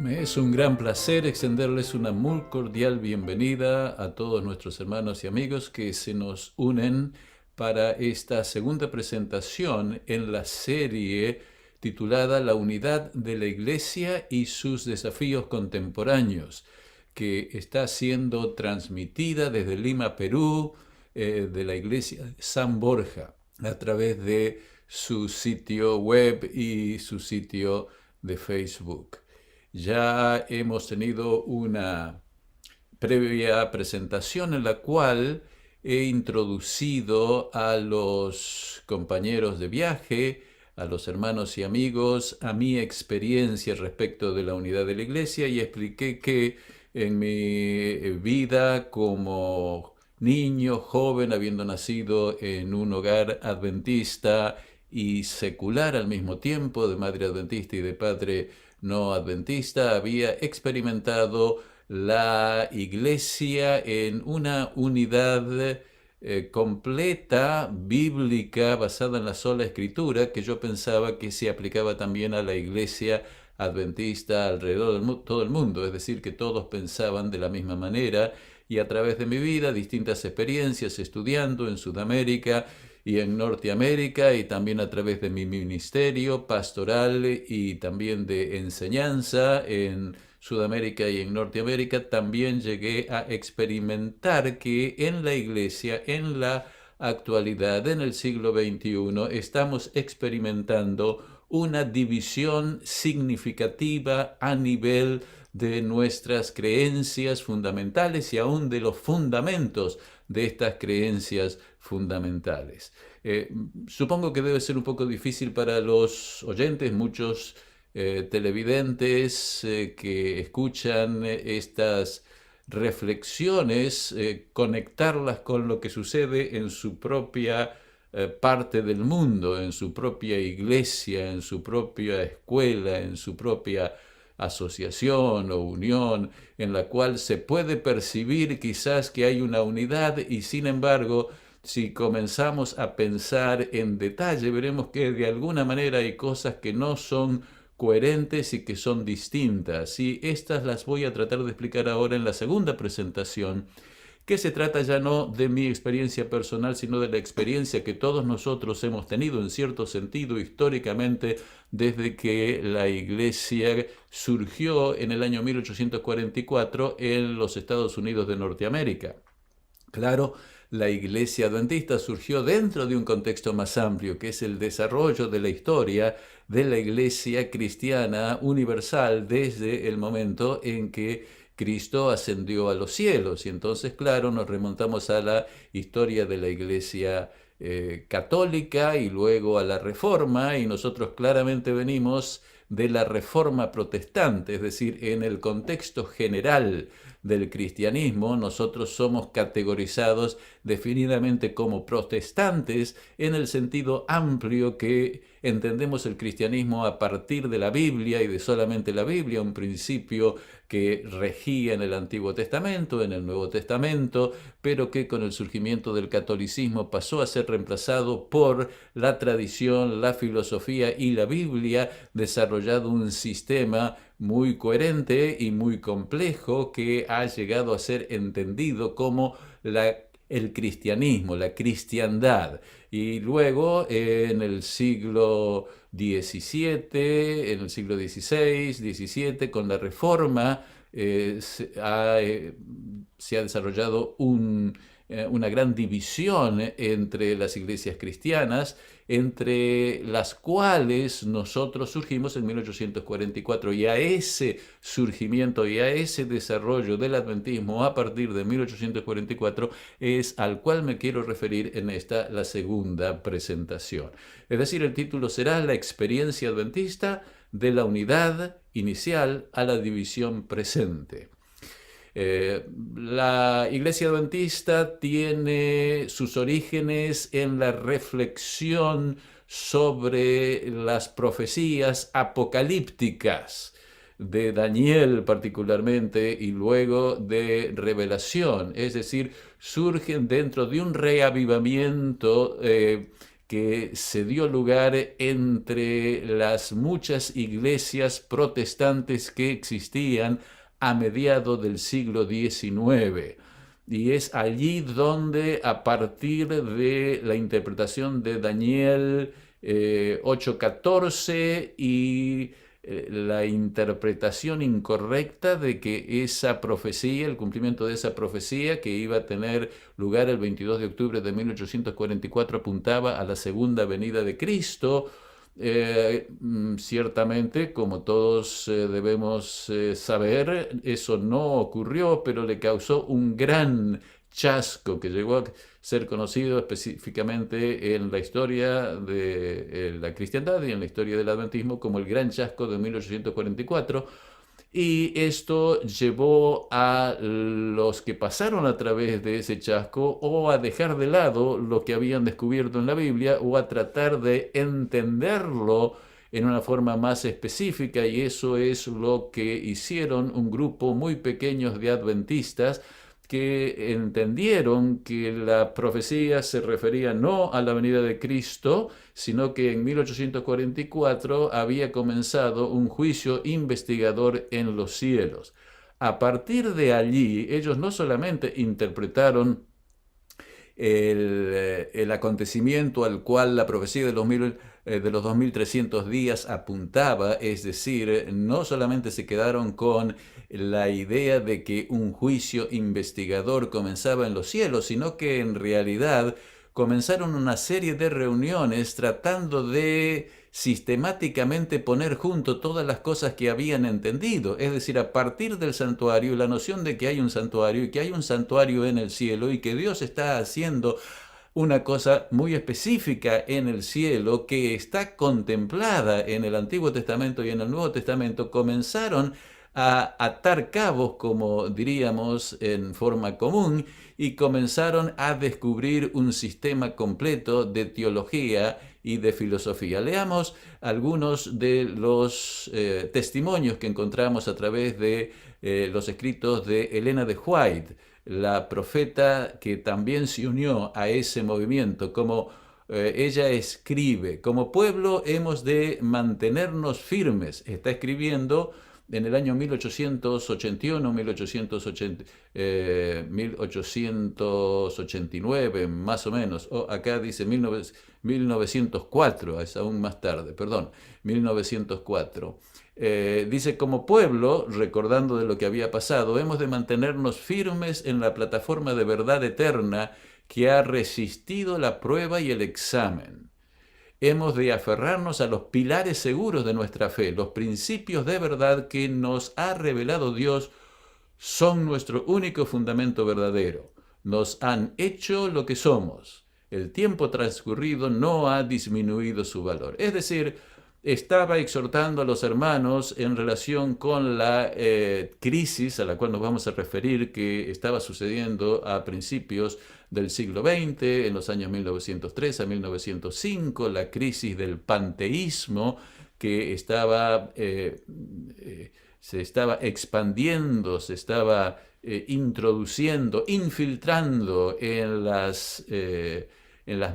Me es un gran placer extenderles una muy cordial bienvenida a todos nuestros hermanos y amigos que se nos unen para esta segunda presentación en la serie titulada La unidad de la Iglesia y sus desafíos contemporáneos, que está siendo transmitida desde Lima, Perú, de la Iglesia de San Borja, a través de su sitio web y su sitio de Facebook. Ya hemos tenido una previa presentación en la cual he introducido a los compañeros de viaje, a los hermanos y amigos, a mi experiencia respecto de la unidad de la Iglesia y expliqué que en mi vida como niño, joven, habiendo nacido en un hogar adventista y secular al mismo tiempo, de madre adventista y de padre no adventista, había experimentado la Iglesia en una unidad completa, bíblica, basada en la sola Escritura, que yo pensaba que se aplicaba también a la Iglesia adventista alrededor de todo el mundo, es decir, que todos pensaban de la misma manera, y a través de mi vida, distintas experiencias estudiando en Sudamérica y en Norteamérica, y también a través de mi ministerio pastoral y también de enseñanza en Sudamérica y en Norteamérica, también llegué a experimentar que en la Iglesia, en la actualidad, en el siglo XXI, estamos experimentando una división significativa a nivel de nuestras creencias fundamentales y aún de los fundamentos de estas creencias fundamentales. Supongo que debe ser un poco difícil para los oyentes, muchos televidentes que escuchan estas reflexiones, conectarlas con lo que sucede en su propia parte del mundo, en su propia iglesia, en su propia escuela, en su propia asociación o unión, en la cual se puede percibir quizás que hay una unidad y sin embargo, si comenzamos a pensar en detalle, veremos que de alguna manera hay cosas que no son coherentes y que son distintas. Y estas las voy a tratar de explicar ahora en la segunda presentación, que se trata ya no de mi experiencia personal, sino de la experiencia que todos nosotros hemos tenido en cierto sentido históricamente desde que la Iglesia surgió en el año 1844 en los Estados Unidos de Norteamérica. Claro, la Iglesia Adventista surgió dentro de un contexto más amplio, que es el desarrollo de la historia de la Iglesia cristiana universal desde el momento en que Cristo ascendió a los cielos. Y entonces, claro, nos remontamos a la historia de la Iglesia católica y luego a la Reforma, y nosotros claramente venimos de la Reforma protestante, es decir, en el contexto general del cristianismo, nosotros somos categorizados definidamente como protestantes en el sentido amplio que entendemos el cristianismo a partir de la Biblia y de solamente la Biblia, un principio que regía en el Antiguo Testamento, en el Nuevo Testamento, pero que con el surgimiento del catolicismo pasó a ser reemplazado por la tradición, la filosofía y la Biblia, desarrollado un sistema muy coherente y muy complejo que ha llegado a ser entendido como el cristianismo, la cristiandad. Y luego en el siglo XVII, en el siglo XVI, XVII, con la Reforma, se ha desarrollado una gran división entre las iglesias cristianas, entre las cuales nosotros surgimos en 1844, y a ese surgimiento y a ese desarrollo del adventismo a partir de 1844 es al cual me quiero referir en esta, la segunda presentación. Es decir, el título será La experiencia adventista de la unidad inicial a la división presente. La Iglesia Adventista tiene sus orígenes en la reflexión sobre las profecías apocalípticas de Daniel particularmente y luego de Revelación, es decir, surgen dentro de un reavivamiento que se dio lugar entre las muchas iglesias protestantes que existían a mediados del siglo XIX. Y es allí donde, a partir de la interpretación de Daniel 8:14 y la interpretación incorrecta de que esa profecía, el cumplimiento de esa profecía que iba a tener lugar el 22 de octubre de 1844, apuntaba a la segunda venida de Cristo. Ciertamente, como todos debemos saber, eso no ocurrió, pero le causó un gran chasco que llegó a ser conocido específicamente en la historia de la cristiandad y en la historia del adventismo como el Gran Chasco de 1844. Y esto llevó a los que pasaron a través de ese chasco o a dejar de lado lo que habían descubierto en la Biblia o a tratar de entenderlo en una forma más específica, y eso es lo que hicieron un grupo muy pequeño de adventistas que entendieron que la profecía se refería no a la venida de Cristo, sino que en 1844 había comenzado un juicio investigador en los cielos. A partir de allí, ellos no solamente interpretaron el acontecimiento al cual la profecía de los 2300 días apuntaba, es decir, no solamente se quedaron con la idea de que un juicio investigador comenzaba en los cielos, sino que en realidad comenzaron una serie de reuniones tratando de sistemáticamente poner junto todas las cosas que habían entendido, es decir, a partir del santuario, la noción de que hay un santuario y que hay un santuario en el cielo y que Dios está haciendo una cosa muy específica en el cielo que está contemplada en el Antiguo Testamento y en el Nuevo Testamento, comenzaron a atar cabos, como diríamos en forma común, y comenzaron a descubrir un sistema completo de teología y de filosofía. Leamos algunos de los testimonios que encontramos a través de los escritos de Elena de White, la profeta que también se unió a ese movimiento. Como ella escribe: como pueblo hemos de mantenernos firmes. Está escribiendo en el año 1881, 1889, más o menos. Acá dice 1904, es aún más tarde, perdón, 1904. Dice: como pueblo, recordando de lo que había pasado, hemos de mantenernos firmes en la plataforma de verdad eterna que ha resistido la prueba y el examen. Hemos de aferrarnos a los pilares seguros de nuestra fe. Los principios de verdad que nos ha revelado Dios son nuestro único fundamento verdadero. Nos han hecho lo que somos. El tiempo transcurrido no ha disminuido su valor. Es decir, estaba exhortando a los hermanos en relación con la crisis a la cual nos vamos a referir, que estaba sucediendo a principios del siglo XX, en los años 1903 a 1905, la crisis del panteísmo que se estaba expandiendo, se estaba introduciendo, infiltrando en las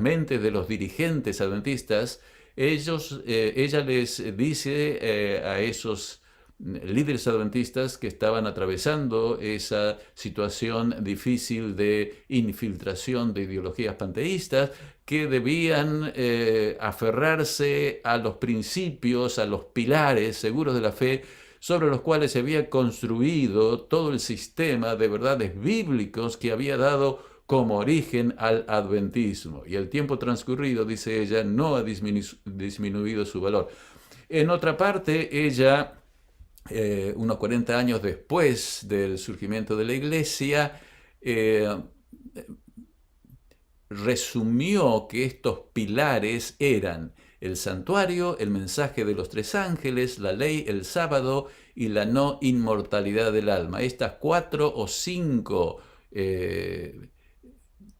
mentes de los dirigentes adventistas. Ella les dice a esos líderes adventistas que estaban atravesando esa situación difícil de infiltración de ideologías panteístas, que debían aferrarse a los principios, a los pilares seguros de la fe, sobre los cuales se había construido todo el sistema de verdades bíblicos que había dado como origen al adventismo. Y el tiempo transcurrido, dice ella, no ha disminuido su valor. En otra parte, ella, unos 40 años después del surgimiento de la Iglesia, resumió que estos pilares eran el santuario, el mensaje de los tres ángeles, la ley, el sábado y la no inmortalidad del alma. Estas 4 o 5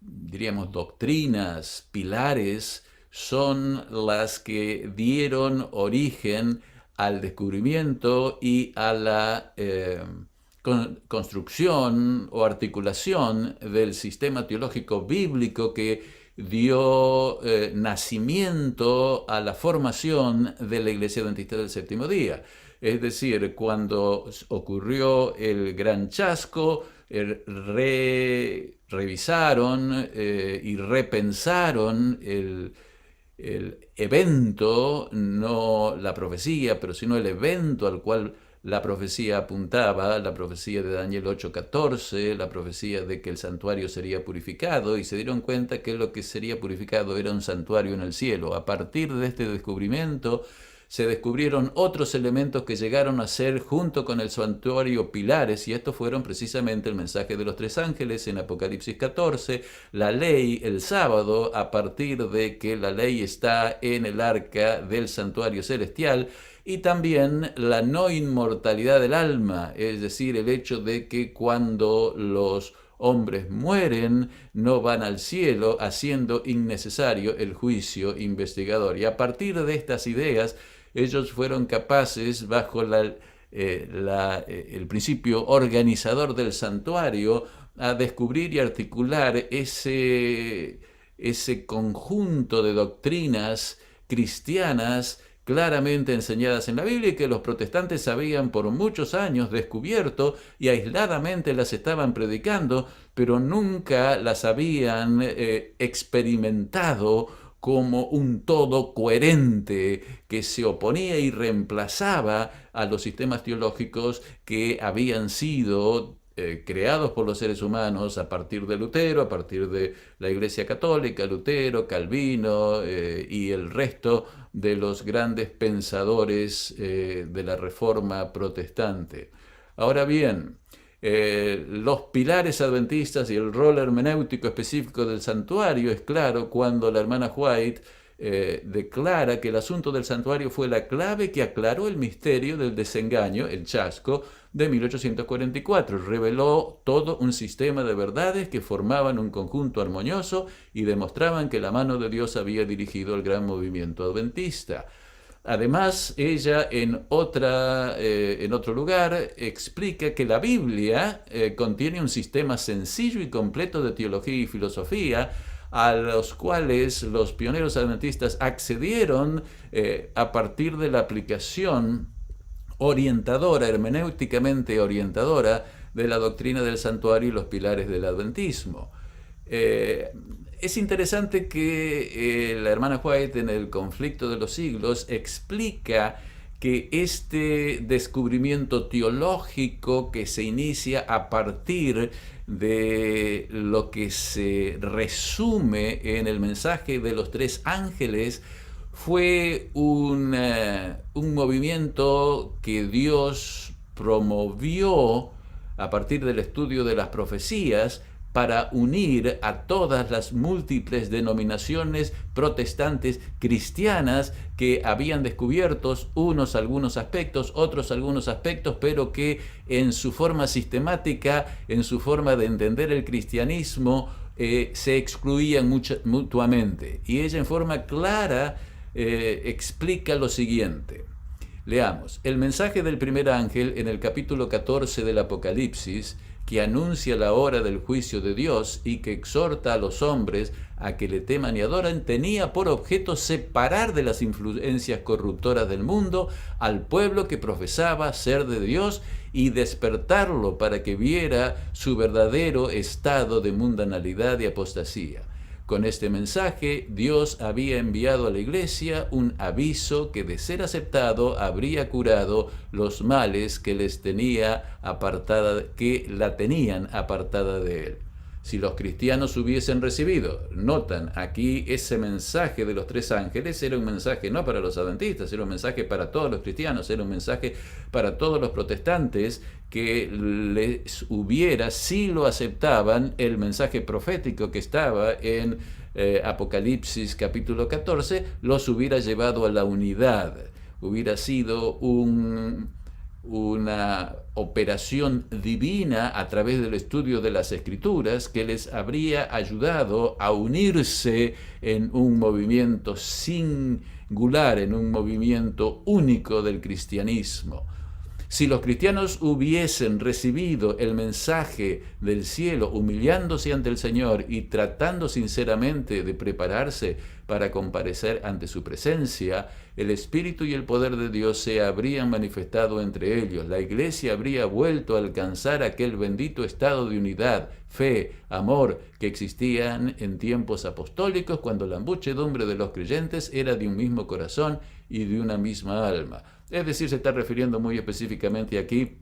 diríamos, doctrinas, pilares, son las que dieron origen al descubrimiento y a la construcción o articulación del sistema teológico bíblico que dio nacimiento a la formación de la Iglesia Adventista del Séptimo Día. Es decir, cuando ocurrió el gran chasco, revisaron y repensaron el evento, no la profecía, pero sino el evento al cual la profecía apuntaba, la profecía de Daniel 8:14, la profecía de que el santuario sería purificado, y se dieron cuenta que lo que sería purificado era un santuario en el cielo. A partir de este descubrimiento, se descubrieron otros elementos que llegaron a ser, junto con el santuario, pilares, y estos fueron precisamente el mensaje de los tres ángeles en Apocalipsis 14, la ley el sábado, a partir de que la ley está en el arca del santuario celestial, y también la no inmortalidad del alma, es decir, el hecho de que cuando los hombres mueren, no van al cielo, haciendo innecesario el juicio investigador. Y a partir de estas ideas, ellos fueron capaces, bajo el principio organizador del santuario, a descubrir y articular ese conjunto de doctrinas cristianas claramente enseñadas en la Biblia, y que los protestantes habían por muchos años descubierto y aisladamente las estaban predicando, pero nunca las habían experimentado como un todo coherente que se oponía y reemplazaba a los sistemas teológicos que habían sido creados por los seres humanos a partir de Lutero, a partir de la Iglesia Católica, Lutero, Calvino y el resto de los grandes pensadores de la Reforma protestante. Ahora bien, los pilares adventistas y el rol hermenéutico específico del santuario es claro cuando la hermana White declara que el asunto del santuario fue la clave que aclaró el misterio del desengaño, el chasco, de 1844. Reveló todo un sistema de verdades que formaban un conjunto armonioso y demostraban que la mano de Dios había dirigido el gran movimiento adventista. Además, ella en otro lugar explica que la Biblia contiene un sistema sencillo y completo de teología y filosofía, a los cuales los pioneros adventistas accedieron a partir de la aplicación orientadora, hermenéuticamente orientadora, de la doctrina del santuario y los pilares del adventismo. Es interesante que la hermana White, en el Conflicto de los Siglos, explica que este descubrimiento teológico que se inicia a partir de lo que se resume en el mensaje de los tres ángeles fue un movimiento que Dios promovió a partir del estudio de las profecías para unir a todas las múltiples denominaciones protestantes cristianas que habían descubierto unos algunos aspectos, otros algunos aspectos, pero que en su forma sistemática, en su forma de entender el cristianismo, se excluían mutuamente. Y ella en forma clara explica lo siguiente. Leamos, el mensaje del primer ángel en el capítulo 14 del Apocalipsis, que anuncia la hora del juicio de Dios y que exhorta a los hombres a que le teman y adoran, tenía por objeto separar de las influencias corruptoras del mundo al pueblo que profesaba ser de Dios y despertarlo para que viera su verdadero estado de mundanalidad y apostasía. Con este mensaje, Dios había enviado a la Iglesia un aviso que, de ser aceptado, habría curado los males que la tenían apartada de Él. Si los cristianos hubiesen recibido, notan aquí ese mensaje de los tres ángeles, era un mensaje no para los adventistas, era un mensaje para todos los cristianos, era un mensaje para todos los protestantes, que les hubiera, si lo aceptaban, el mensaje profético que estaba en Apocalipsis capítulo 14, los hubiera llevado a la unidad. Hubiera sido una operación divina a través del estudio de las Escrituras que les habría ayudado a unirse en un movimiento singular, en un movimiento único del cristianismo. Si los cristianos hubiesen recibido el mensaje del cielo humillándose ante el Señor y tratando sinceramente de prepararse para comparecer ante su presencia, el Espíritu y el poder de Dios se habrían manifestado entre ellos. La Iglesia habría vuelto a alcanzar aquel bendito estado de unidad, fe, amor que existían en tiempos apostólicos, cuando la muchedumbre de los creyentes era de un mismo corazón y de una misma alma. Es decir, se está refiriendo muy específicamente aquí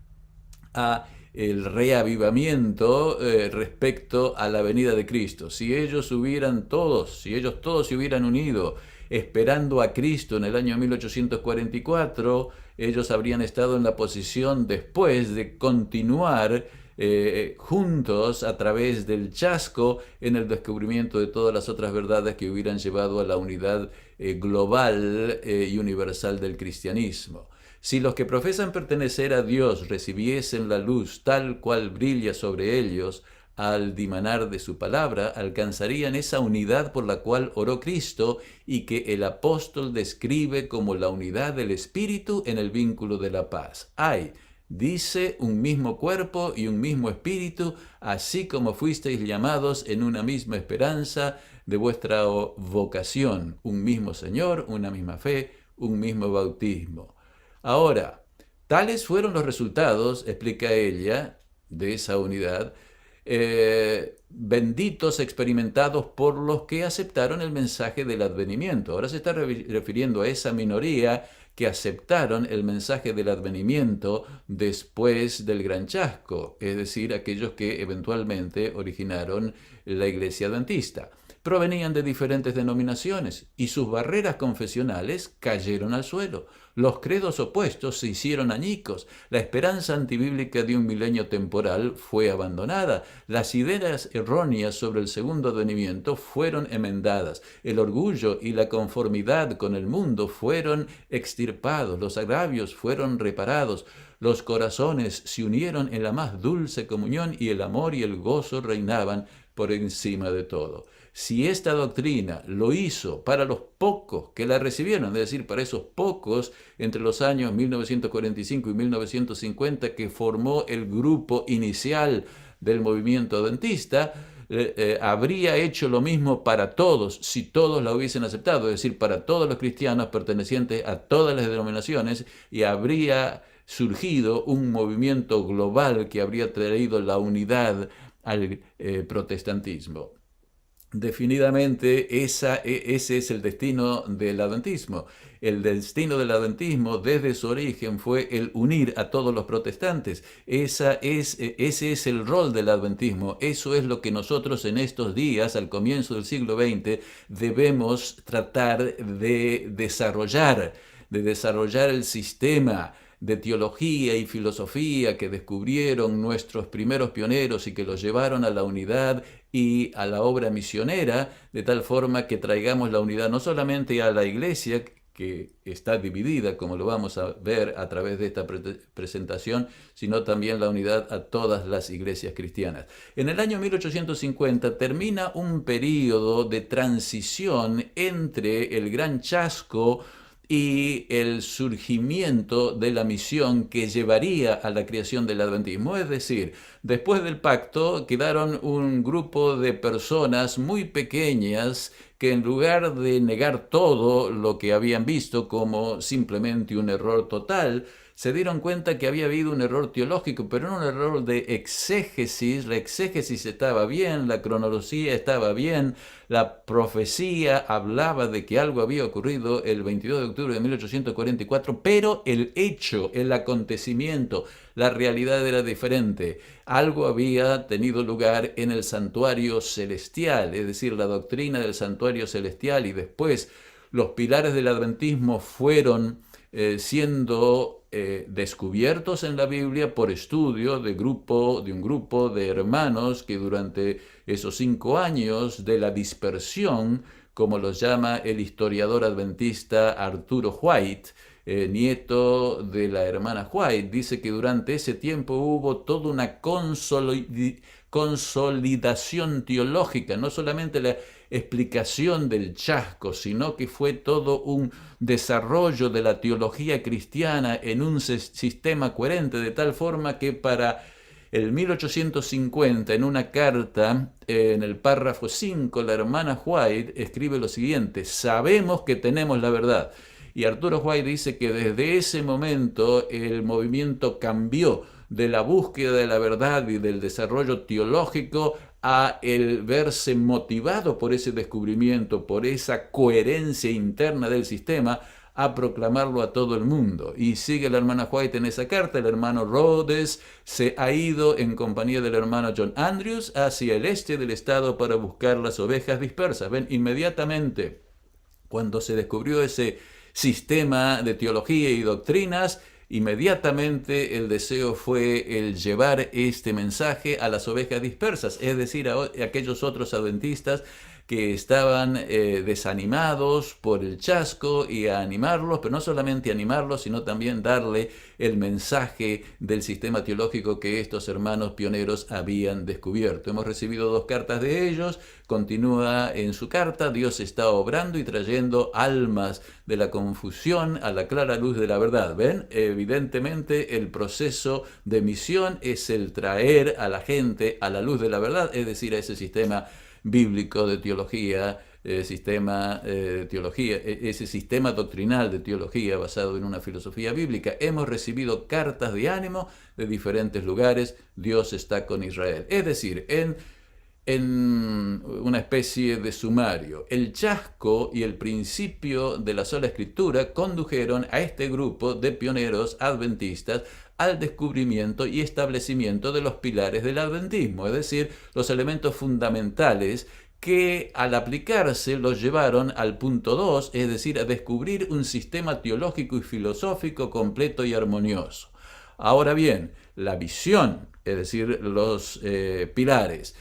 a el reavivamiento respecto a la venida de Cristo. Si ellos todos se hubieran unido esperando a Cristo en el año 1844, ellos habrían estado en la posición después de continuar juntos a través del chasco en el descubrimiento de todas las otras verdades que hubieran llevado a la unidad global y universal del cristianismo. Si los que profesan pertenecer a Dios recibiesen la luz tal cual brilla sobre ellos al dimanar de su palabra, alcanzarían esa unidad por la cual oró Cristo y que el apóstol describe como la unidad del Espíritu en el vínculo de la paz. Hay, dice, un mismo cuerpo y un mismo espíritu, así como fuisteis llamados en una misma esperanza de vuestra vocación, un mismo Señor, una misma fe, un mismo bautismo. Ahora, tales fueron los resultados, explica ella, de esa unidad, benditos experimentados por los que aceptaron el mensaje del advenimiento. Ahora se está refiriendo a esa minoría que aceptaron el mensaje del advenimiento después del gran chasco, es decir, aquellos que eventualmente originaron la Iglesia Adventista. Provenían de diferentes denominaciones y sus barreras confesionales cayeron al suelo. Los credos opuestos se hicieron añicos. La esperanza antibíblica de un milenio temporal fue abandonada. Las ideas erróneas sobre el segundo advenimiento fueron enmendadas. El orgullo y la conformidad con el mundo fueron extirpados. Los agravios fueron reparados. Los corazones se unieron en la más dulce comunión y el amor y el gozo reinaban por encima de todo. Si esta doctrina lo hizo para los pocos que la recibieron, es decir, para esos pocos entre los años 1945 y 1950 que formó el grupo inicial del movimiento adventista, habría hecho lo mismo para todos si todos la hubiesen aceptado, es decir, para todos los cristianos pertenecientes a todas las denominaciones, y habría surgido un movimiento global que habría traído la unidad al protestantismo. Definitivamente ese es el destino del adventismo. El destino del adventismo desde su origen fue el unir a todos los protestantes. Ese es el rol del adventismo. Eso es lo que nosotros en estos días, al comienzo del siglo XX, debemos tratar de desarrollar el sistema de teología y filosofía que descubrieron nuestros primeros pioneros y que los llevaron a la unidad y a la obra misionera, de tal forma que traigamos la unidad no solamente a la Iglesia, que está dividida, como lo vamos a ver a través de esta presentación, sino también la unidad a todas las iglesias cristianas. En el año 1850 termina un periodo de transición entre el gran chasco y el surgimiento de la misión que llevaría a la creación del adventismo. Es decir, después del pacto quedaron un grupo de personas muy pequeñas que, en lugar de negar todo lo que habían visto como simplemente un error total, se dieron cuenta que había habido un error teológico, pero no un error de exégesis. La exégesis estaba bien, la cronología estaba bien, la profecía hablaba de que algo había ocurrido el 22 de octubre de 1844, pero el hecho, el acontecimiento, la realidad era diferente. Algo había tenido lugar en el santuario celestial, es decir, la doctrina del santuario celestial, y después los pilares del adventismo fueron siendo descubiertos en la Biblia por estudio de un grupo de hermanos que durante esos 5 años de la dispersión, como los llama el historiador adventista Arturo White, nieto de la hermana White, dice que durante ese tiempo hubo toda una consolidación teológica, no solamente la explicación del chasco, sino que fue todo un desarrollo de la teología cristiana en un sistema coherente, de tal forma que para el 1850, en una carta, en el párrafo 5, la hermana White escribe lo siguiente: sabemos que tenemos la verdad. Y Arturo White dice que desde ese momento el movimiento cambió de la búsqueda de la verdad y del desarrollo teológico a el verse motivado por ese descubrimiento, por esa coherencia interna del sistema, a proclamarlo a todo el mundo. Y sigue la hermana White en esa carta. El hermano Rhodes se ha ido en compañía del hermano John Andrews hacia el este del estado para buscar las ovejas dispersas. Ven, inmediatamente cuando se descubrió ese sistema de teología y doctrinas, inmediatamente el deseo fue el llevar este mensaje a las ovejas dispersas, es decir, a aquellos otros adventistas que estaban desanimados por el chasco, y a animarlos, pero no solamente animarlos, sino también darle el mensaje del sistema teológico que estos hermanos pioneros habían descubierto. Hemos recibido 2 cartas de ellos. Continúa en su carta: Dios está obrando y trayendo almas de la confusión a la clara luz de la verdad. ¿Ven? Evidentemente el proceso de misión es el traer a la gente a la luz de la verdad, es decir, a ese sistema bíblico de teología, ese sistema doctrinal de teología basado en una filosofía bíblica. Hemos recibido cartas de ánimo de diferentes lugares. Dios está con Israel. Es decir, en una especie de sumario, el chasco y el principio de la sola escritura condujeron a este grupo de pioneros adventistas al descubrimiento y establecimiento de los pilares del adventismo, es decir, los elementos fundamentales que al aplicarse los llevaron al punto 2, es decir, a descubrir un sistema teológico y filosófico completo y armonioso. Ahora bien, la visión, es decir, los pilares,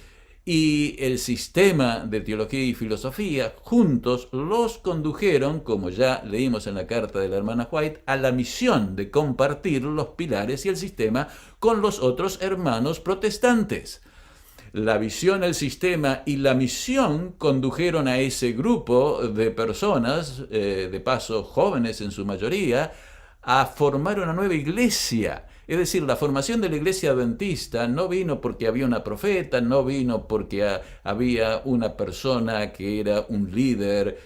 y el sistema de teología y filosofía juntos los condujeron, como ya leímos en la carta de la hermana White, a la misión de compartir los pilares y el sistema con los otros hermanos protestantes. La visión, el sistema y la misión condujeron a ese grupo de personas, de paso jóvenes en su mayoría, a formar una nueva iglesia. Es decir, la formación de la iglesia adventista no vino porque había una profeta, no vino porque había una persona que era un líder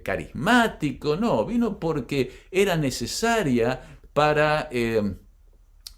carismático, no, vino porque era necesaria para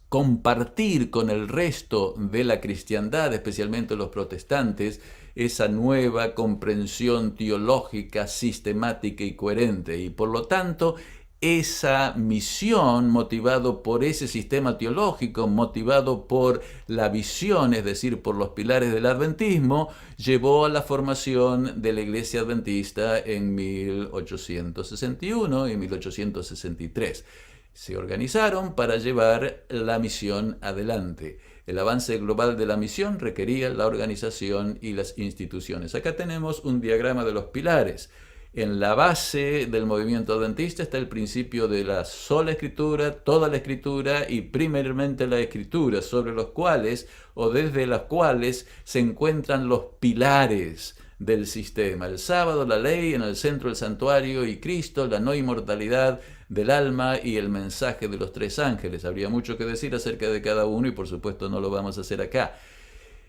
compartir con el resto de la cristiandad, especialmente los protestantes, esa nueva comprensión teológica, sistemática y coherente. Y por lo tanto, esa misión, motivado por ese sistema teológico, motivado por la visión, es decir, por los pilares del adventismo, llevó a la formación de la iglesia adventista en 1861 y 1863. Se organizaron para llevar la misión adelante. El avance global de la misión requería la organización y las instituciones. Acá tenemos un diagrama de los pilares. En la base del movimiento adventista está el principio de la sola escritura, toda la escritura y primeramente la escritura, sobre los cuales o desde las cuales se encuentran los pilares del sistema. El sábado, la ley, en el centro del santuario, y Cristo, la no inmortalidad del alma y el mensaje de los 3 ángeles. Habría mucho que decir acerca de cada uno y por supuesto no lo vamos a hacer acá.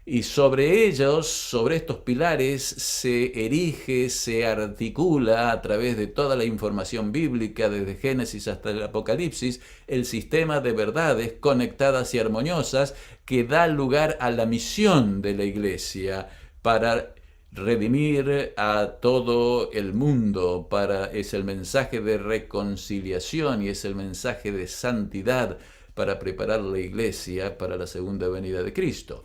Y sobre ellos, sobre estos pilares, se erige, se articula a través de toda la información bíblica, desde Génesis hasta el Apocalipsis, el sistema de verdades conectadas y armoniosas que da lugar a la misión de la Iglesia para redimir a todo el mundo. Es el mensaje de reconciliación y es el mensaje de santidad para preparar la Iglesia para la segunda venida de Cristo.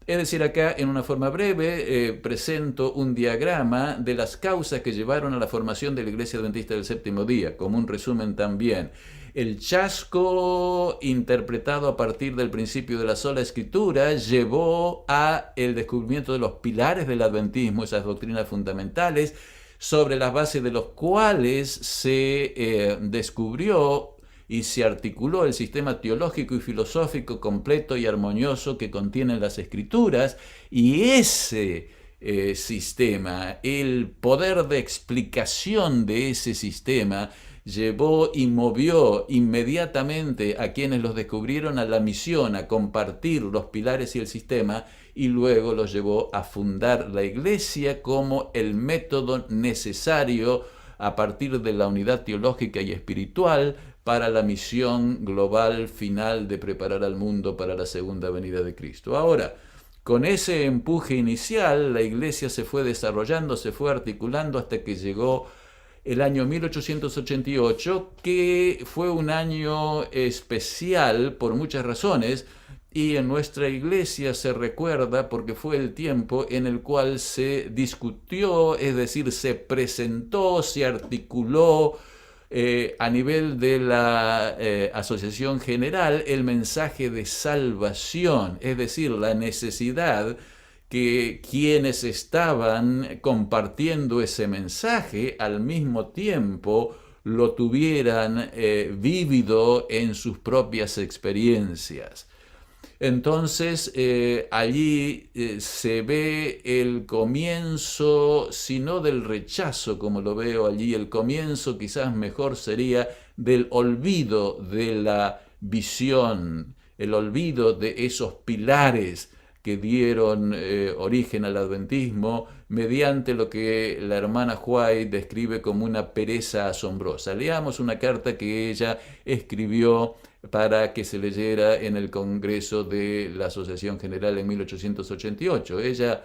Es decir, acá en una forma breve presento un diagrama de las causas que llevaron a la formación de la Iglesia Adventista del Séptimo Día, como un resumen también. El chasco interpretado a partir del principio de la sola escritura llevó a el descubrimiento de los pilares del adventismo, esas doctrinas fundamentales, sobre las bases de los cuales se descubrió y se articuló el sistema teológico y filosófico completo y armonioso que contienen las Escrituras, y ese sistema, el poder de explicación de ese sistema, llevó y movió inmediatamente a quienes los descubrieron a la misión, a compartir los pilares y el sistema, y luego los llevó a fundar la Iglesia como el método necesario a partir de la unidad teológica y espiritual para la misión global final de preparar al mundo para la segunda venida de Cristo. Ahora, con ese empuje inicial, la Iglesia se fue desarrollando, se fue articulando hasta que llegó el año 1888, que fue un año especial por muchas razones, y en nuestra Iglesia se recuerda porque fue el tiempo en el cual se discutió, es decir, se presentó, se articuló a nivel de la Asociación General el mensaje de salvación, es decir, la necesidad que quienes estaban compartiendo ese mensaje al mismo tiempo lo tuvieran vívido en sus propias experiencias. Entonces allí se ve el comienzo, si no del rechazo, como lo veo allí, el comienzo quizás mejor sería del olvido de la visión, el olvido de esos pilares que dieron origen al adventismo mediante lo que la hermana White describe como una pereza asombrosa. Leamos una carta que ella escribió para que se leyera en el Congreso de la Asociación General en 1888. Ella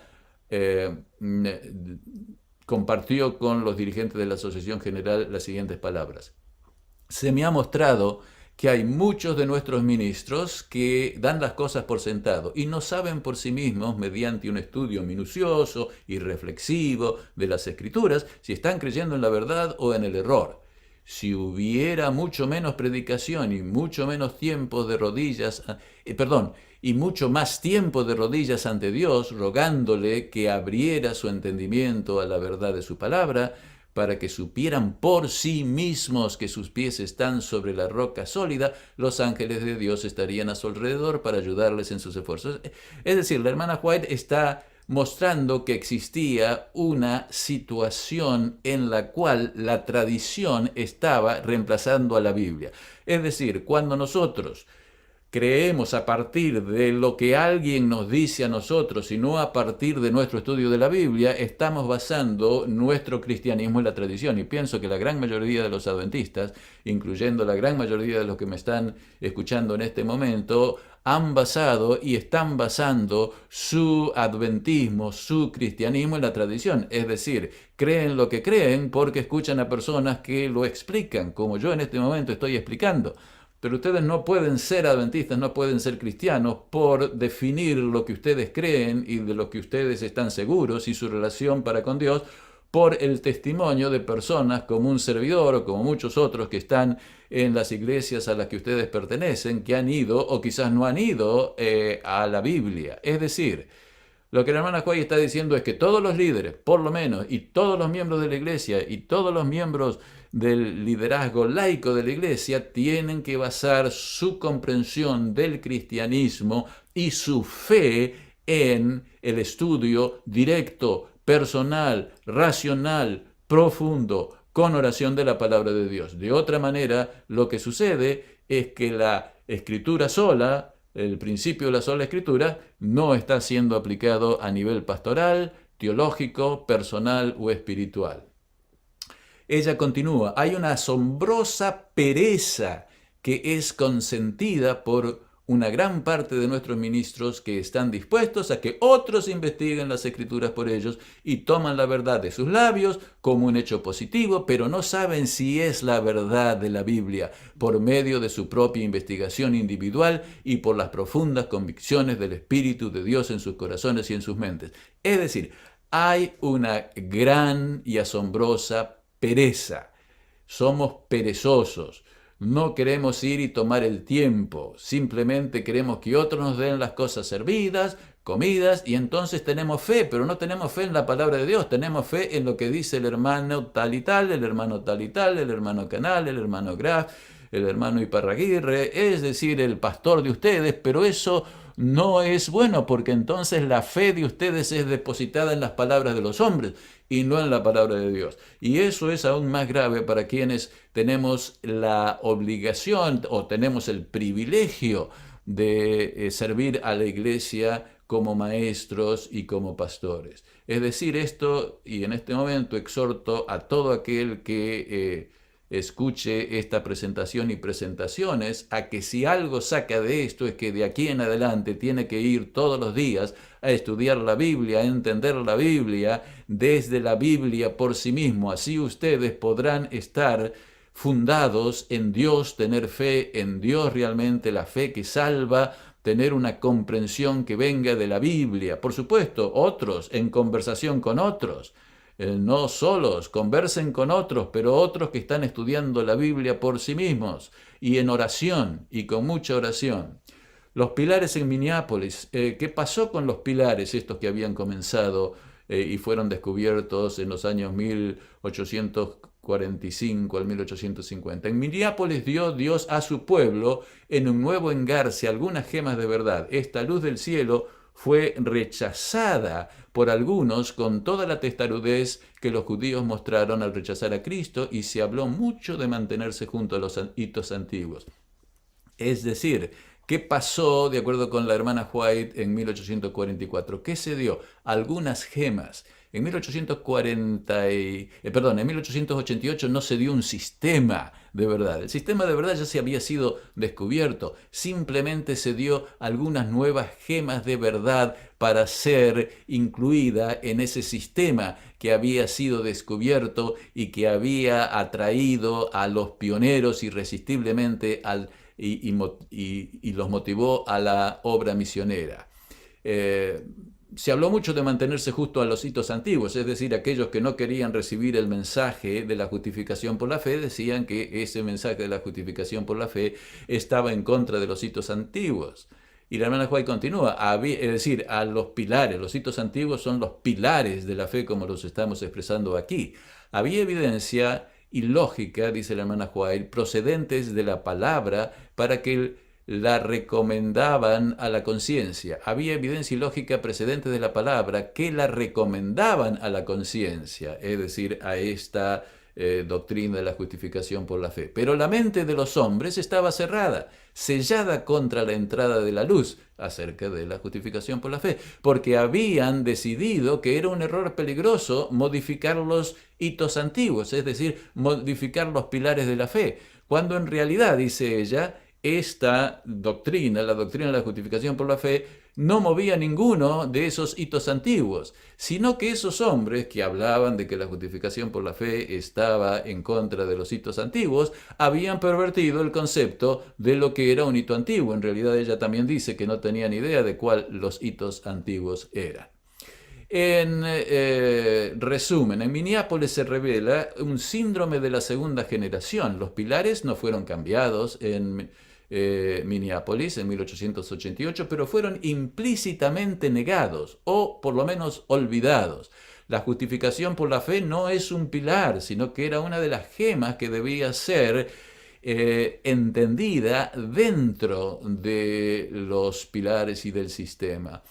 compartió con los dirigentes de la Asociación General las siguientes palabras: se me ha mostrado que hay muchos de nuestros ministros que dan las cosas por sentado y no saben por sí mismos, mediante un estudio minucioso y reflexivo de las Escrituras, si están creyendo en la verdad o en el error. Si hubiera mucho menos predicación y mucho menos tiempo de rodillas, y mucho más tiempo de rodillas ante Dios, rogándole que abriera su entendimiento a la verdad de su palabra, para que supieran por sí mismos que sus pies están sobre la roca sólida, los ángeles de Dios estarían a su alrededor para ayudarles en sus esfuerzos. Es decir, la hermana White está mostrando que existía una situación en la cual la tradición estaba reemplazando a la Biblia. Es decir, cuando nosotros creemos a partir de lo que alguien nos dice a nosotros y no a partir de nuestro estudio de la Biblia, estamos basando nuestro cristianismo en la tradición. Y pienso que la gran mayoría de los adventistas, incluyendo la gran mayoría de los que me están escuchando en este momento, han basado y están basando su adventismo, su cristianismo en la tradición. Es decir, creen lo que creen porque escuchan a personas que lo explican, como yo en este momento estoy explicando. Pero ustedes no pueden ser adventistas, no pueden ser cristianos por definir lo que ustedes creen y de lo que ustedes están seguros y su relación para con Dios por el testimonio de personas como un servidor o como muchos otros que están en las iglesias a las que ustedes pertenecen, que han ido o quizás no han ido a la Biblia. Es decir, lo que la hermana White está diciendo es que todos los líderes, por lo menos, y todos los miembros de la iglesia y todos los miembros del liderazgo laico de la iglesia tienen que basar su comprensión del cristianismo y su fe en el estudio directo, personal, racional, profundo, con oración de la palabra de Dios. De otra manera, lo que sucede es que la escritura sola, el principio de la sola escritura, no está siendo aplicado a nivel pastoral, teológico, personal o espiritual. Ella continúa: hay una asombrosa pereza que es consentida por una gran parte de nuestros ministros que están dispuestos a que otros investiguen las Escrituras por ellos y toman la verdad de sus labios como un hecho positivo, pero no saben si es la verdad de la Biblia por medio de su propia investigación individual y por las profundas convicciones del Espíritu de Dios en sus corazones y en sus mentes. Es decir, hay una gran y asombrosa pereza. Somos perezosos. No queremos ir y tomar el tiempo, simplemente queremos que otros nos den las cosas servidas, comidas, y entonces tenemos fe, pero no tenemos fe en la palabra de Dios, tenemos fe en lo que dice el hermano tal y tal, el hermano tal y tal, el hermano Canal, el hermano Graf, el hermano Iparraguirre, es decir, el pastor de ustedes, pero eso no es bueno porque entonces la fe de ustedes es depositada en las palabras de los hombres y no en la palabra de Dios. Y eso es aún más grave para quienes tenemos la obligación o tenemos el privilegio de servir a la iglesia como maestros y como pastores. Es decir, esto, y en este momento exhorto a todo aquel que escuche esta presentación y presentaciones, a que si algo saca de esto es que de aquí en adelante tiene que ir todos los días a estudiar la Biblia, a entender la Biblia desde la Biblia por sí mismo. Así ustedes podrán estar fundados en Dios, tener fe en Dios realmente, la fe que salva, tener una comprensión que venga de la Biblia. Por supuesto, otros en conversación con otros. No solos, conversen con otros, pero otros que están estudiando la Biblia por sí mismos y en oración y con mucha oración. Los pilares en Minneapolis, ¿qué pasó con los pilares estos que habían comenzado y fueron descubiertos en los años 1845 al 1850? En Minneapolis dio Dios a su pueblo en un nuevo engarce algunas gemas de verdad. Esta luz del cielo fue rechazada por algunos con toda la testarudez que los judíos mostraron al rechazar a Cristo, y se habló mucho de mantenerse junto a los hitos antiguos. Es decir, ¿qué pasó de acuerdo con la hermana White en 1844? ¿Qué se dio? Algunas gemas. En 1888 no se dio un sistema de verdad. El sistema de verdad ya se había sido descubierto. Simplemente se dio algunas nuevas gemas de verdad para ser incluida en ese sistema que había sido descubierto y que había atraído a los pioneros irresistiblemente y los motivó a la obra misionera. Se habló mucho de mantenerse justo a los hitos antiguos, es decir, aquellos que no querían recibir el mensaje de la justificación por la fe decían que ese mensaje de la justificación por la fe estaba en contra de los hitos antiguos. Y la hermana White continúa, es decir, a los pilares, los hitos antiguos son los pilares de la fe como los estamos expresando aquí. Había evidencia y lógica, dice la hermana White, procedentes de la palabra para que la recomendaban a la conciencia. Había evidencia y lógica precedentes de la palabra que la recomendaban a la conciencia, es decir, a esta doctrina de la justificación por la fe. Pero la mente de los hombres estaba cerrada, sellada contra la entrada de la luz acerca de la justificación por la fe, porque habían decidido que era un error peligroso modificar los hitos antiguos, es decir, modificar los pilares de la fe, cuando en realidad, dice ella, esta doctrina, la doctrina de la justificación por la fe, no movía ninguno de esos hitos antiguos, sino que esos hombres que hablaban de que la justificación por la fe estaba en contra de los hitos antiguos, habían pervertido el concepto de lo que era un hito antiguo. En realidad ella también dice que no tenían idea de cuál los hitos antiguos eran. En resumen, en Minneapolis se revela un síndrome de la segunda generación. Los pilares no fueron cambiados en Minneapolis en 1888, pero fueron implícitamente negados o por lo menos olvidados. La justificación por la fe no es un pilar, sino que era una de las gemas que debía ser entendida dentro de los pilares y del sistema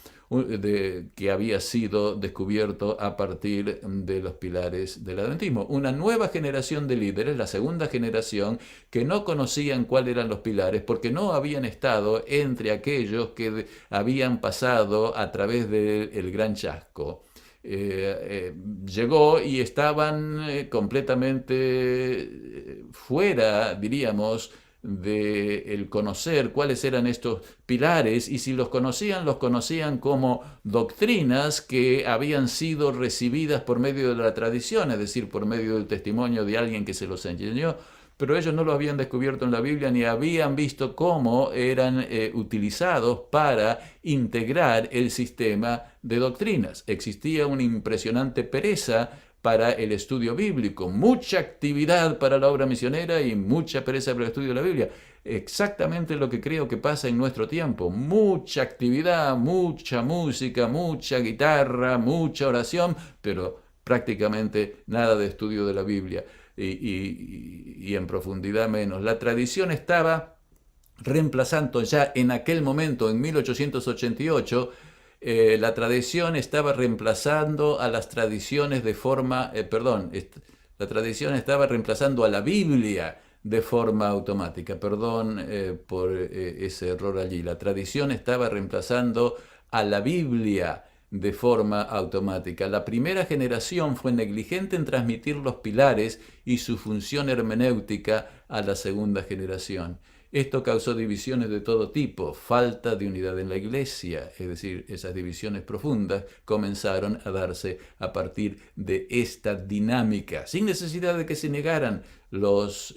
que había sido descubierto a partir de los pilares del adventismo. Una nueva generación de líderes, la segunda generación, que no conocían cuáles eran los pilares porque no habían estado entre aquellos que habían pasado a través del gran chasco. Llegó y estaban completamente fuera, diríamos, de el conocer cuáles eran estos pilares, y si los conocían como doctrinas que habían sido recibidas por medio de la tradición, es decir, por medio del testimonio de alguien que se los enseñó, pero ellos no lo habían descubierto en la Biblia ni habían visto cómo eran utilizados para integrar el sistema de doctrinas. Existía una impresionante pereza para el estudio bíblico, mucha actividad para la obra misionera y mucha pereza para el estudio de la Biblia. Exactamente lo que creo que pasa en nuestro tiempo. Mucha actividad, mucha música, mucha guitarra, mucha oración, pero prácticamente nada de estudio de la Biblia. y en profundidad menos. La tradición estaba reemplazando ya en aquel momento, en 1888, la tradición estaba reemplazando a las tradiciones de forma, la tradición estaba reemplazando a la Biblia de forma automática. Perdón por ese error allí. La tradición estaba reemplazando a la Biblia de forma automática. La primera generación fue negligente en transmitir los pilares y su función hermenéutica a la segunda generación. Esto causó divisiones de todo tipo, falta de unidad en la iglesia, es decir, esas divisiones profundas comenzaron a darse a partir de esta dinámica, sin necesidad de que se negaran los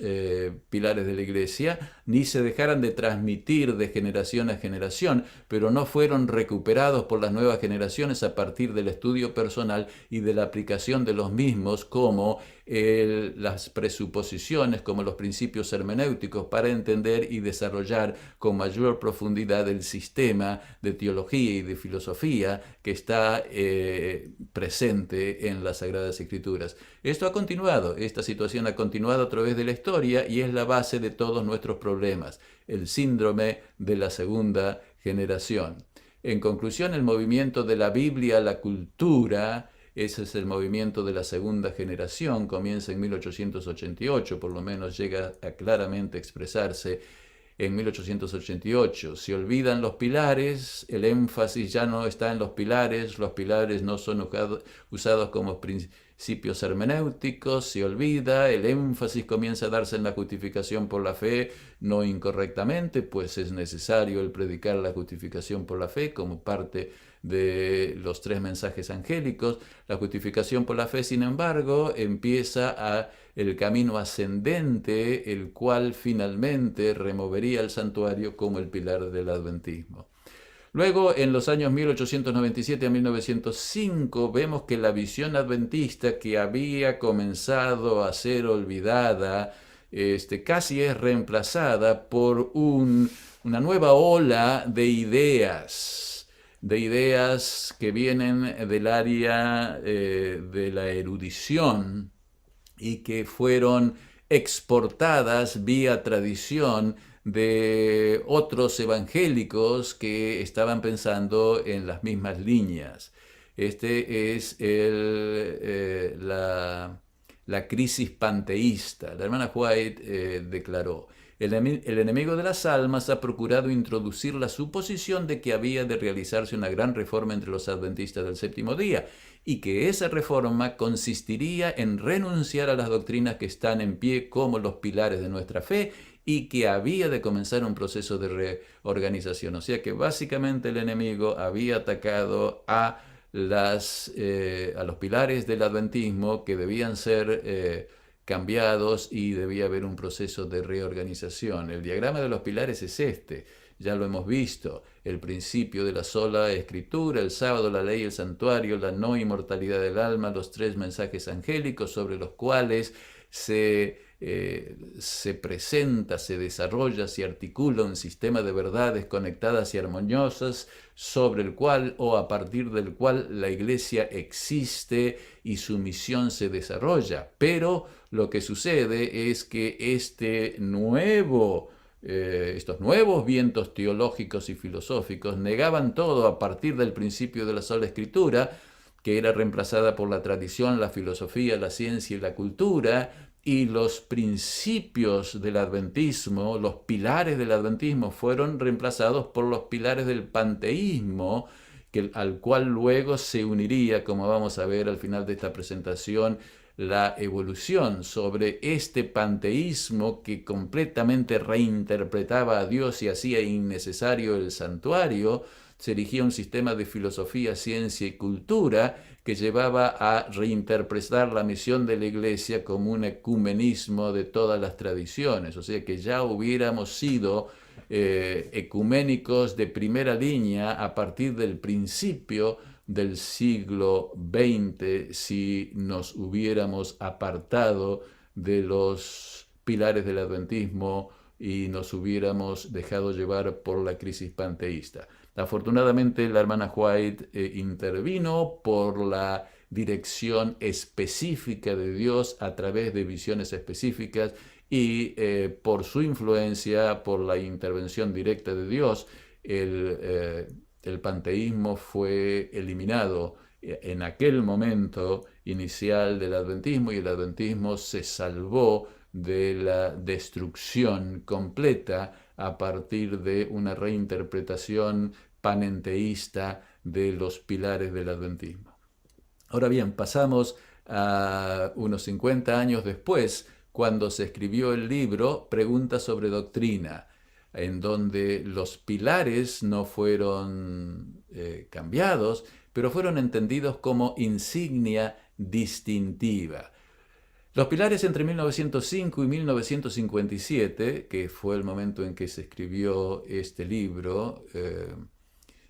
pilares de la iglesia, ni se dejaran de transmitir de generación a generación, pero no fueron recuperados por las nuevas generaciones a partir del estudio personal y de la aplicación de los mismos como las presuposiciones, como los principios hermenéuticos para entender y desarrollar con mayor profundidad el sistema de teología y de filosofía que está presente en las Sagradas Escrituras. Esto ha continuado, esta situación ha continuado a través de la historia y es la base de todos nuestros problemas, el síndrome de la segunda generación. En conclusión, el movimiento de la Biblia a la cultura, ese es el movimiento de la segunda generación, comienza en 1888, por lo menos llega a claramente expresarse en 1888. Se olvidan los pilares, el énfasis ya no está en los pilares no son usados como principios hermenéuticos, se olvida, el énfasis comienza a darse en la justificación por la fe, no incorrectamente, pues es necesario el predicar la justificación por la fe como parte de los 3 mensajes angélicos. La justificación por la fe, sin embargo, empieza el camino ascendente, el cual finalmente removería el santuario como el pilar del adventismo. Luego, en los años 1897 a 1905, vemos que la visión adventista que había comenzado a ser olvidada, casi es reemplazada por una nueva ola de ideas que vienen del área de la erudición y que fueron exportadas vía tradición de otros evangélicos que estaban pensando en las mismas líneas. Este es la crisis panteísta. La hermana White declaró: el enemigo de las almas ha procurado introducir la suposición de que había de realizarse una gran reforma entre los adventistas del séptimo día y que esa reforma consistiría en renunciar a las doctrinas que están en pie como los pilares de nuestra fe y que había de comenzar un proceso de reorganización. O sea que básicamente el enemigo había atacado a los pilares del adventismo que debían ser cambiados y debía haber un proceso de reorganización. El diagrama de los pilares es este, ya lo hemos visto: el principio de la sola escritura, el sábado, la ley, el santuario, la no inmortalidad del alma, los 3 mensajes angélicos sobre los cuales se presenta, se desarrolla, se articula un sistema de verdades conectadas y armoniosas sobre el cual o a partir del cual la iglesia existe y su misión se desarrolla. Pero lo que sucede es que estos nuevos vientos teológicos y filosóficos negaban todo a partir del principio de la sola escritura, que era reemplazada por la tradición, la filosofía, la ciencia y la cultura, y los principios del adventismo, los pilares del adventismo, fueron reemplazados por los pilares del panteísmo, al cual luego se uniría, como vamos a ver al final de esta presentación, la evolución. Sobre este panteísmo que completamente reinterpretaba a Dios y hacía innecesario el santuario, se erigía un sistema de filosofía, ciencia y cultura que llevaba a reinterpretar la misión de la Iglesia como un ecumenismo de todas las tradiciones. O sea que ya hubiéramos sido ecuménicos de primera línea a partir del principio del siglo XX si nos hubiéramos apartado de los pilares del adventismo y nos hubiéramos dejado llevar por la crisis panteísta. Afortunadamente la hermana White intervino por la dirección específica de Dios a través de visiones específicas y por su influencia, por la intervención directa de Dios, el panteísmo fue eliminado en aquel momento inicial del adventismo, y el adventismo se salvó de la destrucción completa a partir de una reinterpretación panenteísta de los pilares del adventismo. Ahora bien, pasamos a unos 50 años después, cuando se escribió el libro Preguntas sobre Doctrina, en donde los pilares no fueron cambiados, pero fueron entendidos como insignia distintiva. Los pilares entre 1905 y 1957, que fue el momento en que se escribió este libro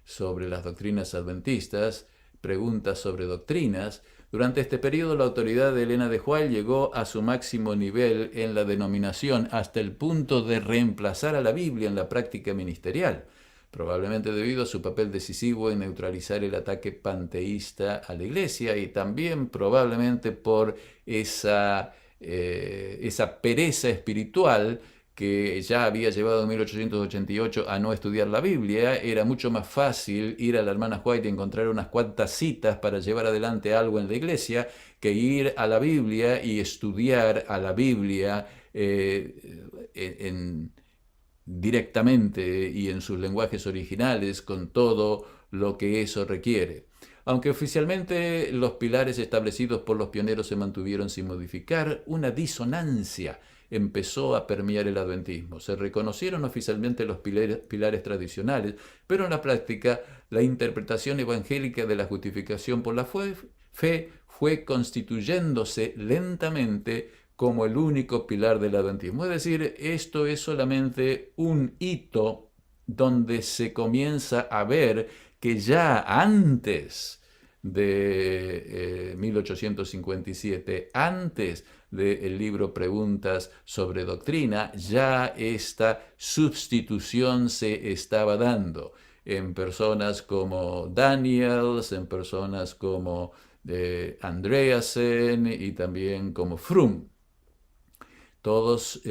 sobre las doctrinas adventistas, Preguntas sobre Doctrinas, durante este periodo la autoridad de Elena de White llegó a su máximo nivel en la denominación hasta el punto de reemplazar a la Biblia en la práctica ministerial, probablemente debido a su papel decisivo en neutralizar el ataque panteísta a la Iglesia, y también probablemente por esa pereza espiritual que ya había llevado en 1888 a no estudiar la Biblia. Era mucho más fácil ir a la hermana White y encontrar unas cuantas citas para llevar adelante algo en la iglesia, que ir a la Biblia y estudiar a la Biblia directamente y en sus lenguajes originales, con todo lo que eso requiere. Aunque oficialmente los pilares establecidos por los pioneros se mantuvieron sin modificar, una disonancia empezó a permear el adventismo. Se reconocieron oficialmente los pilares tradicionales, pero en la práctica la interpretación evangélica de la justificación por la fe fue constituyéndose lentamente como el único pilar del adventismo. Es decir, esto es solamente un hito donde se comienza a ver que ya antes de 1857, antes del libro Preguntas sobre Doctrina, ya esta sustitución se estaba dando en personas como Daniels, en personas como Andreasen y también como Fromm, todos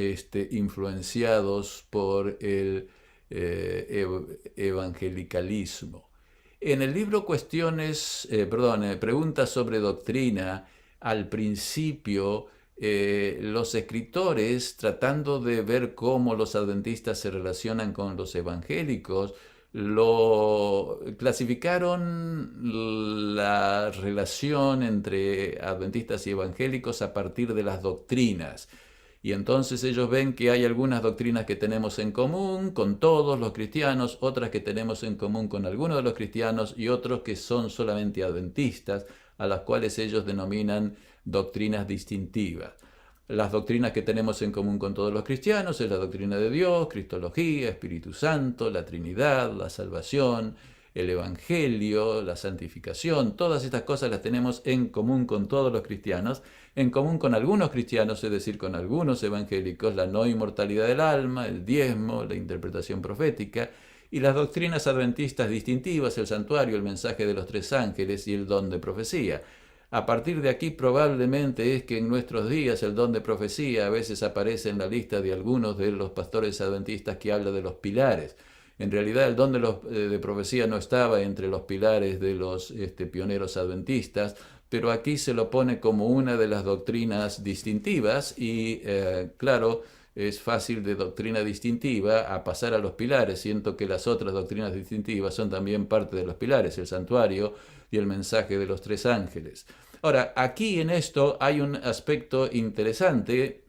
influenciados por el evangelicalismo. En el libro Preguntas sobre Doctrina, al principio, los escritores, tratando de ver cómo los adventistas se relacionan con los evangélicos, lo clasificaron la relación entre adventistas y evangélicos a partir de las doctrinas. Y entonces ellos ven que hay algunas doctrinas que tenemos en común con todos los cristianos, otras que tenemos en común con algunos de los cristianos y otros que son solamente adventistas, a las cuales ellos denominan doctrinas distintivas. Las doctrinas que tenemos en común con todos los cristianos es la doctrina de Dios, Cristología, Espíritu Santo, la Trinidad, la salvación, el Evangelio, la santificación. Todas estas cosas las tenemos en común con todos los cristianos, en común con algunos cristianos, es decir, con algunos evangélicos, la no inmortalidad del alma, el diezmo, la interpretación profética, y las doctrinas adventistas distintivas, el santuario, el mensaje de los tres ángeles y el don de profecía. A partir de aquí probablemente es que en nuestros días el don de profecía a veces aparece en la lista de algunos de los pastores adventistas que habla de los pilares. En realidad el don de profecía no estaba entre los pilares de los pioneros adventistas, pero aquí se lo pone como una de las doctrinas distintivas y claro, es fácil de doctrina distintiva a pasar a los pilares, siento que las otras doctrinas distintivas son también parte de los pilares, el santuario y el mensaje de los tres ángeles. Ahora, aquí en esto hay un aspecto interesante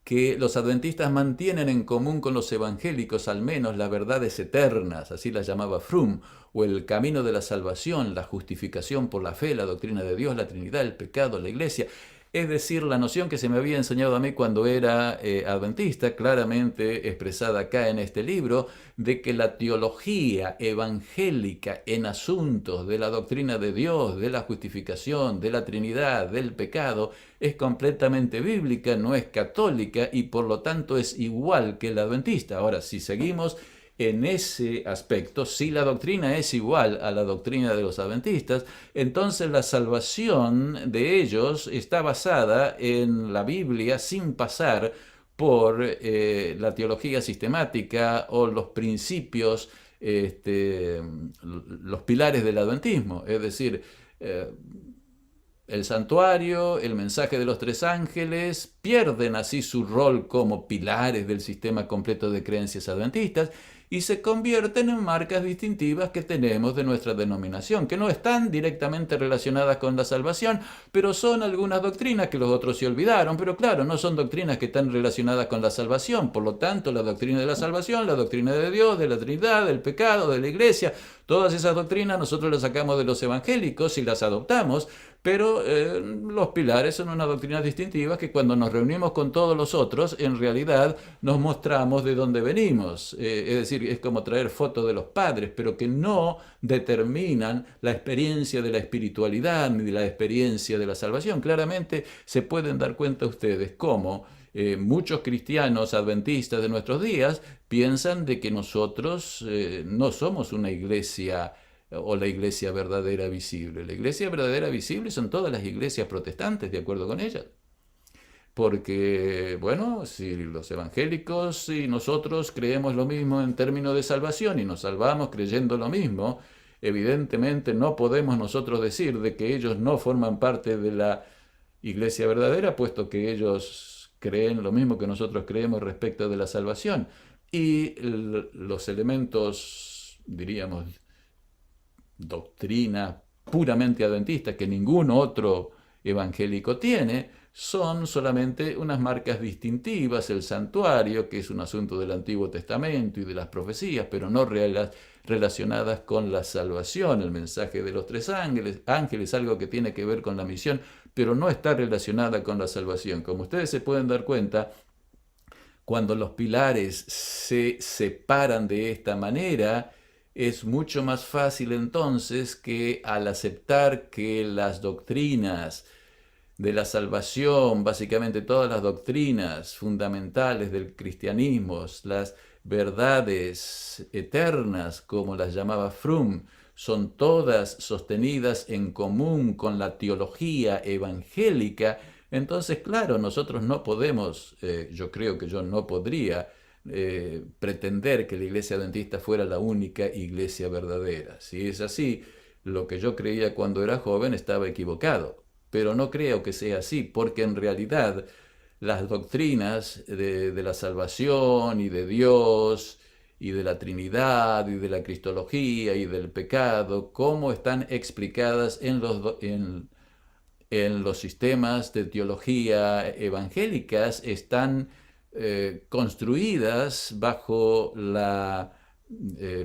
que los adventistas mantienen en común con los evangélicos, al menos las verdades eternas, así las llamaba Fromm, o el camino de la salvación, la justificación por la fe, la doctrina de Dios, la Trinidad, el pecado, la iglesia. Es decir, la noción que se me había enseñado a mí cuando era adventista, claramente expresada acá en este libro, de que la teología evangélica en asuntos de la doctrina de Dios, de la justificación, de la Trinidad, del pecado, es completamente bíblica, no es católica y por lo tanto es igual que el adventista. Ahora, si seguimos en ese aspecto, si la doctrina es igual a la doctrina de los adventistas, entonces la salvación de ellos está basada en la Biblia sin pasar por la teología sistemática o los principios, los pilares del adventismo. Es decir, eh, el santuario, el mensaje de los tres ángeles, pierden así su rol como pilares del sistema completo de creencias adventistas y se convierten en marcas distintivas que tenemos de nuestra denominación, que no están directamente relacionadas con la salvación, pero son algunas doctrinas que los otros se olvidaron, pero claro, no son doctrinas que están relacionadas con la salvación, por lo tanto, la doctrina de la salvación, la doctrina de Dios, de la Trinidad, del pecado, de la iglesia, todas esas doctrinas nosotros las sacamos de los evangélicos y las adoptamos, pero los pilares son unas doctrinas distintivas que cuando nos reunimos con todos los otros, en realidad nos mostramos de dónde venimos. Es decir, es como traer fotos de los padres, pero que no determinan la experiencia de la espiritualidad ni la experiencia de la salvación. Claramente se pueden dar cuenta ustedes cómo muchos cristianos adventistas de nuestros días piensan de que nosotros no somos una iglesia o la iglesia verdadera visible. La iglesia verdadera visible son todas las iglesias protestantes, de acuerdo con ellas. Porque, bueno, si los evangélicos y nosotros creemos lo mismo en términos de salvación y nos salvamos creyendo lo mismo, evidentemente no podemos nosotros decir de que ellos no forman parte de la iglesia verdadera, puesto que ellos creen lo mismo que nosotros creemos respecto de la salvación. Y los elementos, diríamos, doctrina puramente adventista que ningún otro evangélico tiene, son solamente unas marcas distintivas, el santuario, que es un asunto del Antiguo Testamento y de las profecías, pero no relacionadas con la salvación, el mensaje de los tres ángeles, algo que tiene que ver con la misión, pero no está relacionada con la salvación. Como ustedes se pueden dar cuenta, cuando los pilares se separan de esta manera, es mucho más fácil entonces que al aceptar que las doctrinas de la salvación, básicamente todas las doctrinas fundamentales del cristianismo, las verdades eternas, como las llamaba Fromm, son todas sostenidas en común con la teología evangélica, entonces, claro, nosotros no podemos, yo creo que yo no podría, pretender que la iglesia adventista fuera la única iglesia verdadera. Si es así, lo que yo creía cuando era joven estaba equivocado, pero no creo que sea así, porque en realidad las doctrinas de la salvación y de Dios y de la Trinidad y de la Cristología y del pecado, cómo están explicadas en los sistemas de teología evangélicas, están construidas bajo las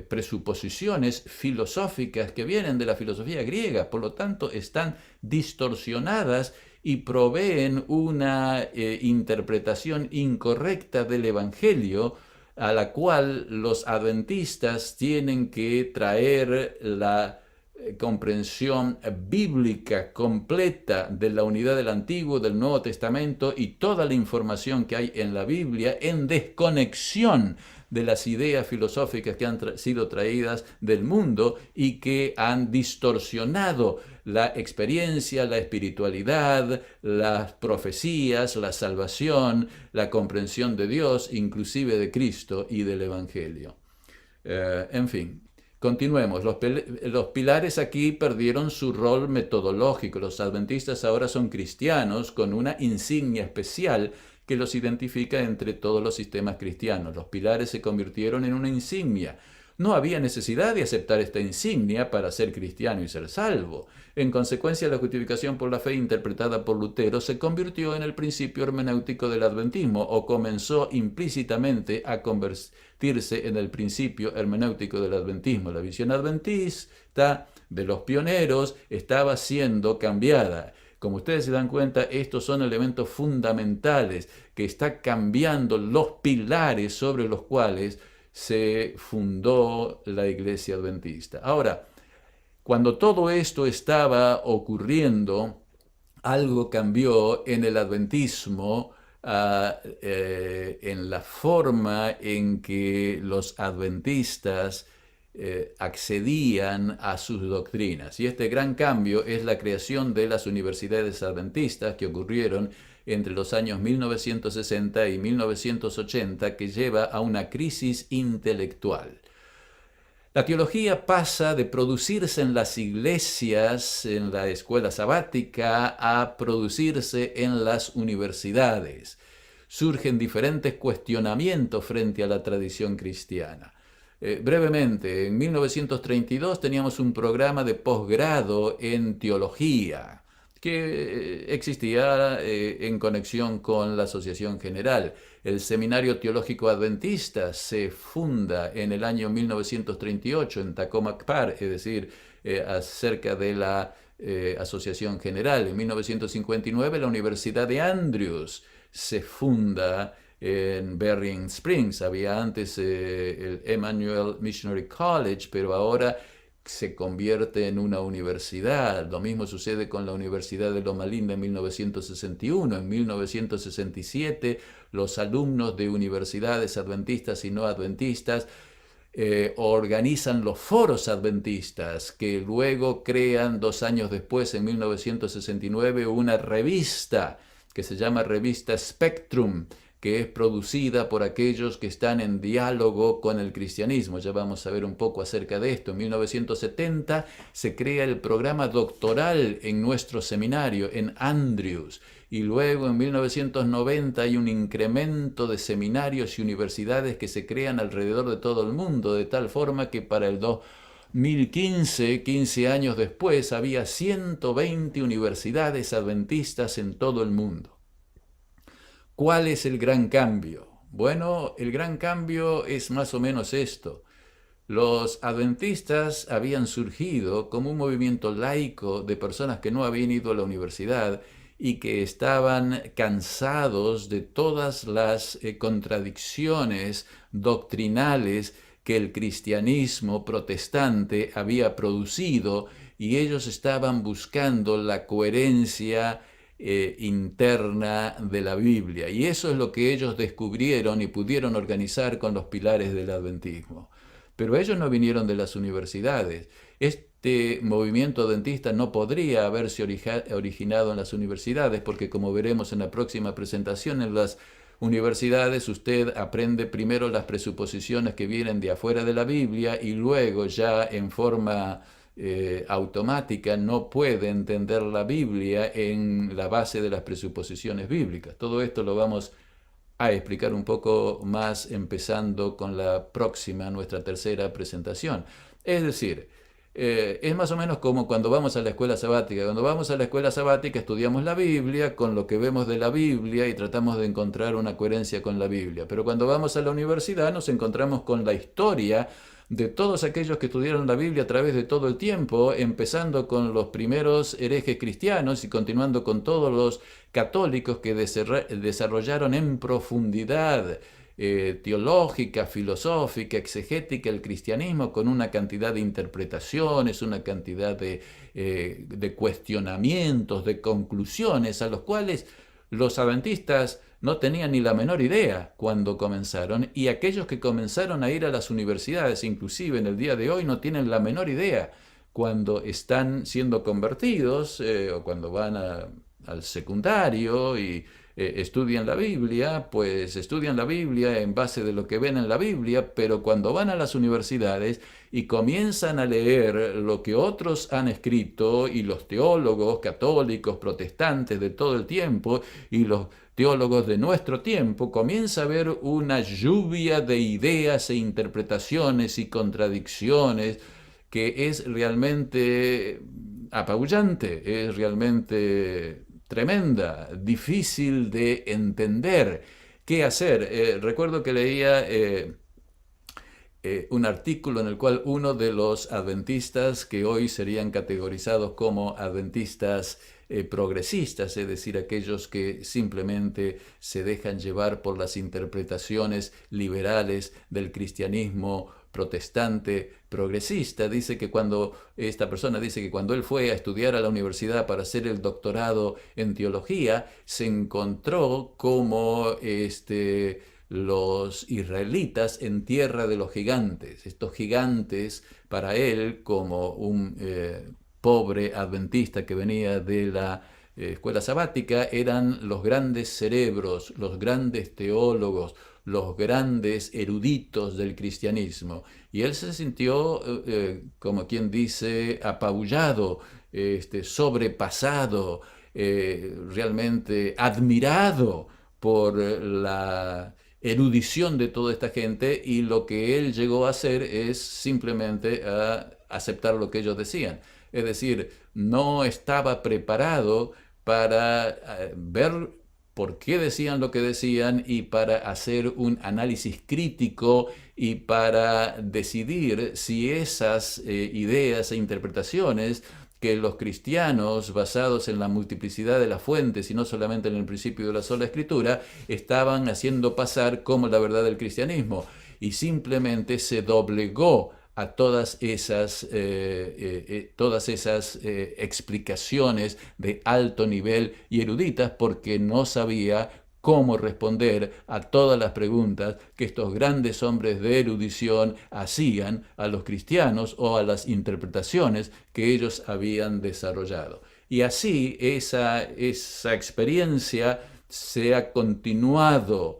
presuposiciones filosóficas que vienen de la filosofía griega, por lo tanto están distorsionadas y proveen una interpretación incorrecta del Evangelio, a la cual los adventistas tienen que traer la comprensión bíblica completa de la unidad del Antiguo, del Nuevo Testamento y toda la información que hay en la Biblia en desconexión de las ideas filosóficas que han sido traídas del mundo y que han distorsionado la experiencia, la espiritualidad, las profecías, la salvación, la comprensión de Dios, inclusive de Cristo y del Evangelio. En fin. Continuemos, los pilares aquí perdieron su rol metodológico. Los adventistas ahora son cristianos con una insignia especial que los identifica entre todos los sistemas cristianos. Los pilares se convirtieron en una insignia. No había necesidad de aceptar esta insignia para ser cristiano y ser salvo. En consecuencia, la justificación por la fe interpretada por Lutero se convirtió en el principio hermenéutico del adventismo, o comenzó implícitamente a convertirse en el principio hermenéutico del adventismo. La visión adventista de los pioneros estaba siendo cambiada. Como ustedes se dan cuenta, estos son elementos fundamentales que están cambiando los pilares sobre los cuales se fundó la iglesia adventista. Ahora, cuando todo esto estaba ocurriendo, algo cambió en el adventismo en la forma en que los adventistas accedían a sus doctrinas. Y este gran cambio es la creación de las universidades adventistas que ocurrieron entre los años 1960 y 1980, que lleva a una crisis intelectual. La teología pasa de producirse en las iglesias, en la escuela sabática, a producirse en las universidades. Surgen diferentes cuestionamientos frente a la tradición cristiana. Brevemente, en 1932 teníamos un programa de posgrado en teología que existía en conexión con la Asociación General. El Seminario Teológico Adventista se funda en el año 1938 en Takoma Park, es decir, acerca de la Asociación General. En 1959 la Universidad de Andrews se funda en Berrien Springs. Había antes el Emmanuel Missionary College, pero ahora se convierte en una universidad. Lo mismo sucede con la Universidad de Loma Linda en 1961. En 1967, los alumnos de universidades adventistas y no adventistas organizan los foros adventistas, que luego crean 2 años después, en 1969, una revista que se llama Revista Spectrum, que es producida por aquellos que están en diálogo con el cristianismo. Ya vamos a ver un poco acerca de esto. En 1970 se crea el programa doctoral en nuestro seminario, en Andrews, y luego en 1990 hay un incremento de seminarios y universidades que se crean alrededor de todo el mundo, de tal forma que para el 2015, 15 años después, había 120 universidades adventistas en todo el mundo. ¿Cuál es el gran cambio? Bueno, el gran cambio es más o menos esto. Los adventistas habían surgido como un movimiento laico de personas que no habían ido a la universidad y que estaban cansados de todas las contradicciones doctrinales que el cristianismo protestante había producido, y ellos estaban buscando la coherencia interna de la Biblia. Y eso es lo que ellos descubrieron y pudieron organizar con los pilares del adventismo. Pero ellos no vinieron de las universidades. Este movimiento adventista no podría haberse originado en las universidades, porque, como veremos en la próxima presentación, en las universidades usted aprende primero las presuposiciones que vienen de afuera de la Biblia y luego ya en forma automática no puede entender la Biblia en la base de las presuposiciones bíblicas. Todo esto lo vamos a explicar un poco más empezando con la próxima, nuestra tercera presentación. Es decir, es más o menos como cuando vamos a la escuela sabática. Cuando vamos a la escuela sabática estudiamos la Biblia con lo que vemos de la Biblia y tratamos de encontrar una coherencia con la Biblia. Pero cuando vamos a la universidad nos encontramos con la historia de todos aquellos que estudiaron la Biblia a través de todo el tiempo, empezando con los primeros herejes cristianos y continuando con todos los católicos que desarrollaron en profundidad teológica, filosófica, exegética el cristianismo, con una cantidad de interpretaciones, una cantidad de cuestionamientos, de conclusiones, a los cuales los adventistas no tenían ni la menor idea cuando comenzaron, y aquellos que comenzaron a ir a las universidades, inclusive en el día de hoy, no tienen la menor idea cuando están siendo convertidos o cuando van al secundario y estudian la Biblia, pues estudian la Biblia en base de lo que ven en la Biblia, pero cuando van a las universidades y comienzan a leer lo que otros han escrito, y los teólogos católicos, protestantes de todo el tiempo, y los teólogos de nuestro tiempo, comienza a haber una lluvia de ideas e interpretaciones y contradicciones que es realmente apabullante, es realmente tremenda, difícil de entender. ¿Qué hacer? Recuerdo que leía un artículo en el cual uno de los adventistas, que hoy serían categorizados como adventistas progresistas, es decir, aquellos que simplemente se dejan llevar por las interpretaciones liberales del cristianismo protestante progresista. Esta persona dice que cuando él fue a estudiar a la universidad para hacer el doctorado en teología, se encontró como los israelitas en tierra de los gigantes. Estos gigantes, para él, como un pobre adventista que venía de la escuela sabática, eran los grandes cerebros, los grandes teólogos, los grandes eruditos del cristianismo. Y él se sintió, como quien dice, apabullado, sobrepasado, realmente admirado por la erudición de toda esta gente, y lo que él llegó a hacer es simplemente a aceptar lo que ellos decían. Es decir, no estaba preparado para ver por qué decían lo que decían y para hacer un análisis crítico y para decidir si esas ideas e interpretaciones que los cristianos, basados en la multiplicidad de las fuentes y no solamente en el principio de la sola escritura, estaban haciendo pasar como la verdad del cristianismo, y simplemente se doblegó a todas esas explicaciones de alto nivel y eruditas, porque no sabía cómo responder a todas las preguntas que estos grandes hombres de erudición hacían a los cristianos o a las interpretaciones que ellos habían desarrollado. Y así esa experiencia se ha continuado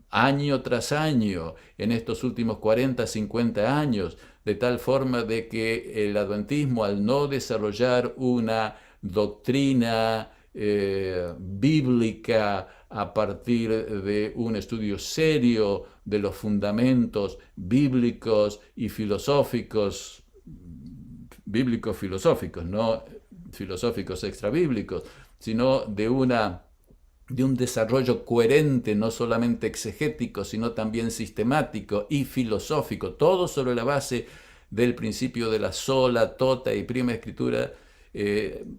año tras año en estos últimos 40, 50 años, de tal forma de que el adventismo, al no desarrollar una doctrina bíblica a partir de un estudio serio de los fundamentos bíblicos y filosóficos, bíblico-filosóficos, no filosóficos extrabíblicos, sino de un desarrollo coherente, no solamente exegético, sino también sistemático y filosófico, todo sobre la base del principio de la sola, tota y prima escritura.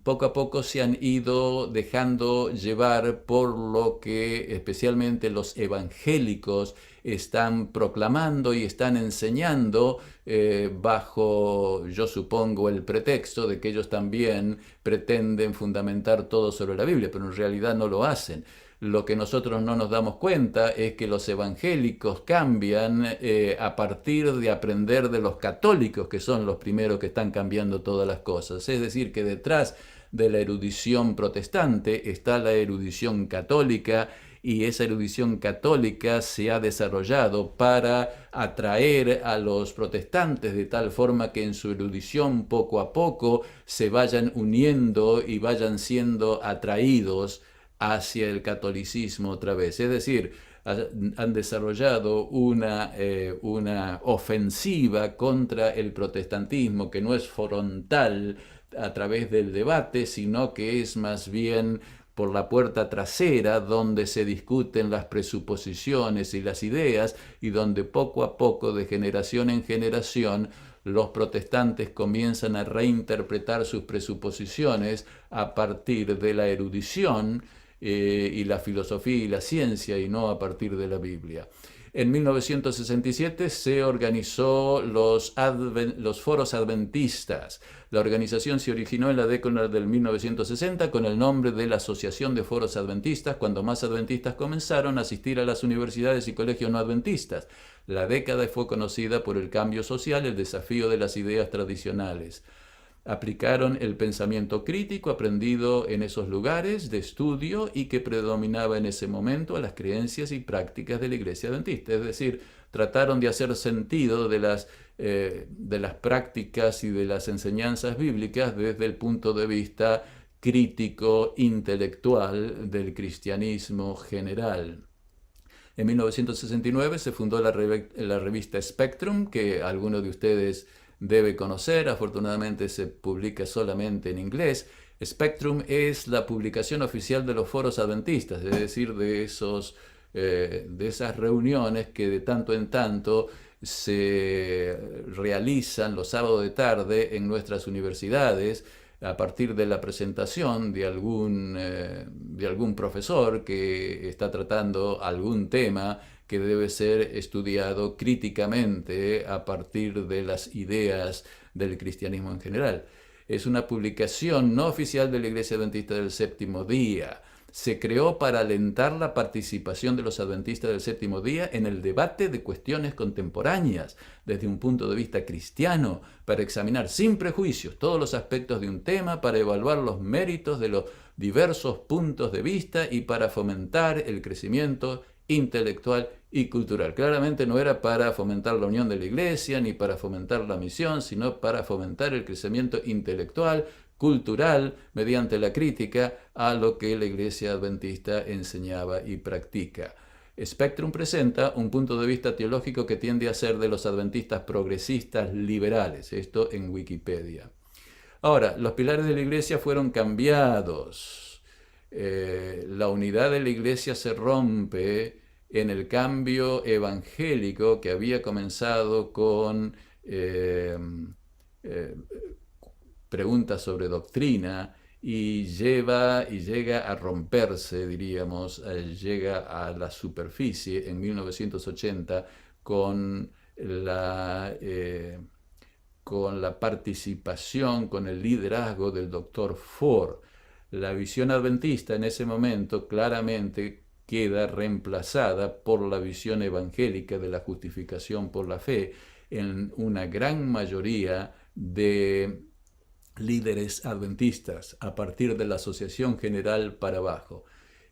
Poco a poco se han ido dejando llevar por lo que especialmente los evangélicos están proclamando y están enseñando, bajo, yo supongo, el pretexto de que ellos también pretenden fundamentar todo sobre la Biblia, pero en realidad no lo hacen. Lo que nosotros no nos damos cuenta es que los evangélicos cambian a partir de aprender de los católicos, que son los primeros que están cambiando todas las cosas. Es decir, que detrás de la erudición protestante está la erudición católica, y esa erudición católica se ha desarrollado para atraer a los protestantes de tal forma que en su erudición poco a poco se vayan uniendo y vayan siendo atraídos hacia el catolicismo otra vez. Es decir, han desarrollado una ofensiva contra el protestantismo que no es frontal a través del debate, sino que es más bien por la puerta trasera, donde se discuten las presuposiciones y las ideas, y donde poco a poco, de generación en generación, los protestantes comienzan a reinterpretar sus presuposiciones a partir de la erudición y la filosofía y la ciencia, y no a partir de la Biblia. En 1967 se organizó los foros adventistas. La organización se originó en la década del 1960 con el nombre de la Asociación de Foros Adventistas, cuando más adventistas comenzaron a asistir a las universidades y colegios no adventistas. La década fue conocida por el cambio social, el desafío de las ideas tradicionales. Aplicaron el pensamiento crítico aprendido en esos lugares de estudio y que predominaba en ese momento a las creencias y prácticas de la Iglesia Adventista. Es decir, trataron de hacer sentido de las prácticas y de las enseñanzas bíblicas desde el punto de vista crítico, intelectual del cristianismo general. En 1969 se fundó la revista Spectrum, que algunos de ustedes debe conocer. Afortunadamente se publica solamente en inglés. Spectrum es la publicación oficial de los foros adventistas, es decir, de esas reuniones que de tanto en tanto se realizan los sábados de tarde en nuestras universidades, a partir de la presentación de algún profesor que está tratando algún tema que debe ser estudiado críticamente a partir de las ideas del cristianismo en general. Es una publicación no oficial de la Iglesia Adventista del Séptimo Día. Se creó para alentar la participación de los adventistas del séptimo día en el debate de cuestiones contemporáneas desde un punto de vista cristiano, para examinar sin prejuicios todos los aspectos de un tema, para evaluar los méritos de los diversos puntos de vista y para fomentar el crecimiento intelectual y cultural. Claramente no era para fomentar la unión de la Iglesia ni para fomentar la misión, sino para fomentar el crecimiento intelectual, cultural, mediante la crítica a lo que la Iglesia Adventista enseñaba y practica. Spectrum presenta un punto de vista teológico que tiende a ser de los adventistas progresistas liberales, esto en Wikipedia. Ahora, los pilares de la Iglesia fueron cambiados. La unidad de la Iglesia se rompe en el cambio evangélico que había comenzado con preguntas sobre doctrina y llega a romperse, diríamos, llega a la superficie en 1980 con la participación, con el liderazgo del Dr. Ford. La visión adventista en ese momento claramente queda reemplazada por la visión evangélica de la justificación por la fe en una gran mayoría de líderes adventistas a partir de la Asociación General para abajo.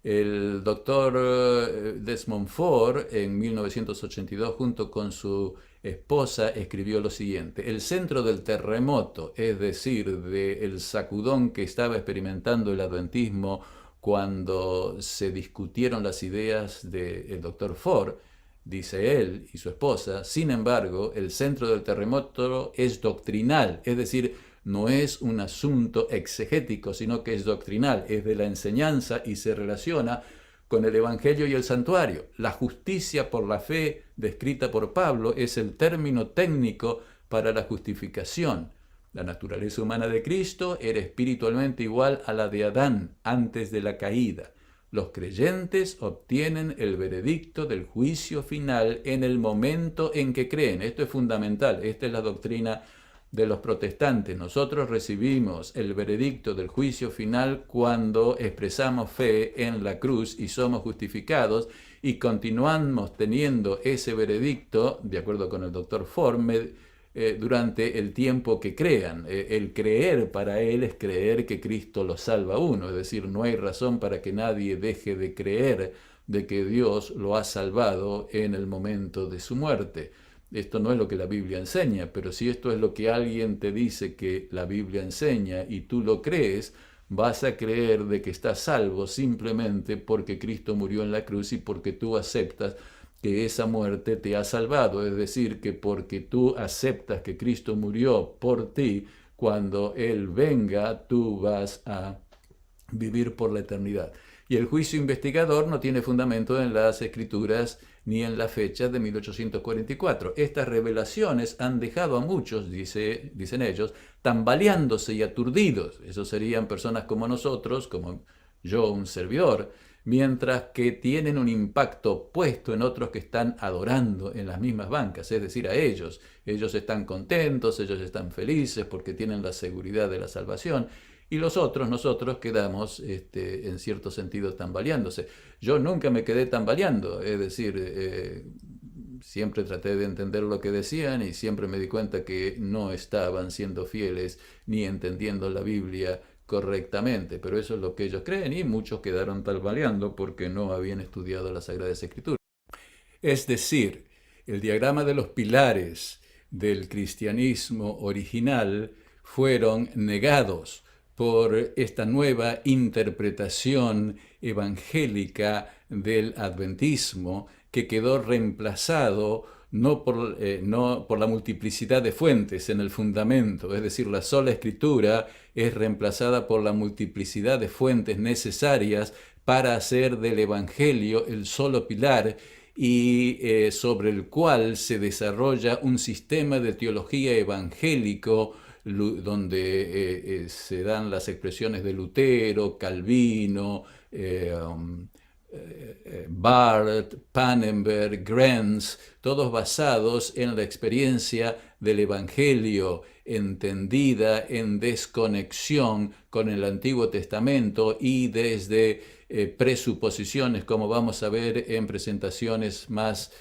El doctor Desmond Ford en 1982 junto con su esposa escribió lo siguiente: el centro del terremoto, es decir, del sacudón que estaba experimentando el adventismo cuando se discutieron las ideas del doctor Ford, dice él y su esposa, sin embargo, el centro del terremoto es doctrinal, es decir, no es un asunto exegético, sino que es doctrinal, es de la enseñanza y se relaciona con el Evangelio y el santuario. La justicia por la fe, descrita por Pablo, es el término técnico para la justificación. La naturaleza humana de Cristo era espiritualmente igual a la de Adán antes de la caída. Los creyentes obtienen el veredicto del juicio final en el momento en que creen. Esto es fundamental, esta es la doctrina de los protestantes. Nosotros recibimos el veredicto del juicio final cuando expresamos fe en la cruz y somos justificados, y continuamos teniendo ese veredicto, de acuerdo con el doctor Ford, durante el tiempo que crean. El creer para él es creer que Cristo lo salva a uno, es decir, no hay razón para que nadie deje de creer de que Dios lo ha salvado en el momento de su muerte. Esto no es lo que la Biblia enseña, pero si esto es lo que alguien te dice que la Biblia enseña y tú lo crees, vas a creer de que estás salvo simplemente porque Cristo murió en la cruz y porque tú aceptas que esa muerte te ha salvado. Es decir, que porque tú aceptas que Cristo murió por ti, cuando Él venga, tú vas a vivir por la eternidad. Y el juicio investigador no tiene fundamento en las Escrituras ni en la fecha de 1844. Estas revelaciones han dejado a muchos, dicen ellos, tambaleándose y aturdidos. Esos serían personas como nosotros, como yo, un servidor, mientras que tienen un impacto puesto en otros que están adorando en las mismas bancas, es decir, a ellos. Ellos están contentos, ellos están felices porque tienen la seguridad de la salvación. Y los otros, nosotros quedamos en cierto sentido tambaleándose. Yo nunca me quedé tambaleando, es decir, siempre traté de entender lo que decían y siempre me di cuenta que no estaban siendo fieles ni entendiendo la Biblia correctamente, pero eso es lo que ellos creen y muchos quedaron tambaleando porque no habían estudiado las Sagradas Escrituras. Es decir, el diagrama de los pilares del cristianismo original fueron negados por esta nueva interpretación evangélica del adventismo, que quedó reemplazado no por la multiplicidad de fuentes en el fundamento, es decir, la sola escritura es reemplazada por la multiplicidad de fuentes necesarias para hacer del evangelio el solo pilar y sobre el cual se desarrolla un sistema de teología evangélico donde se dan las expresiones de Lutero, Calvino, Barth, Pannenberg, Grenz, todos basados en la experiencia del Evangelio entendida en desconexión con el Antiguo Testamento y desde presuposiciones, como vamos a ver en presentaciones más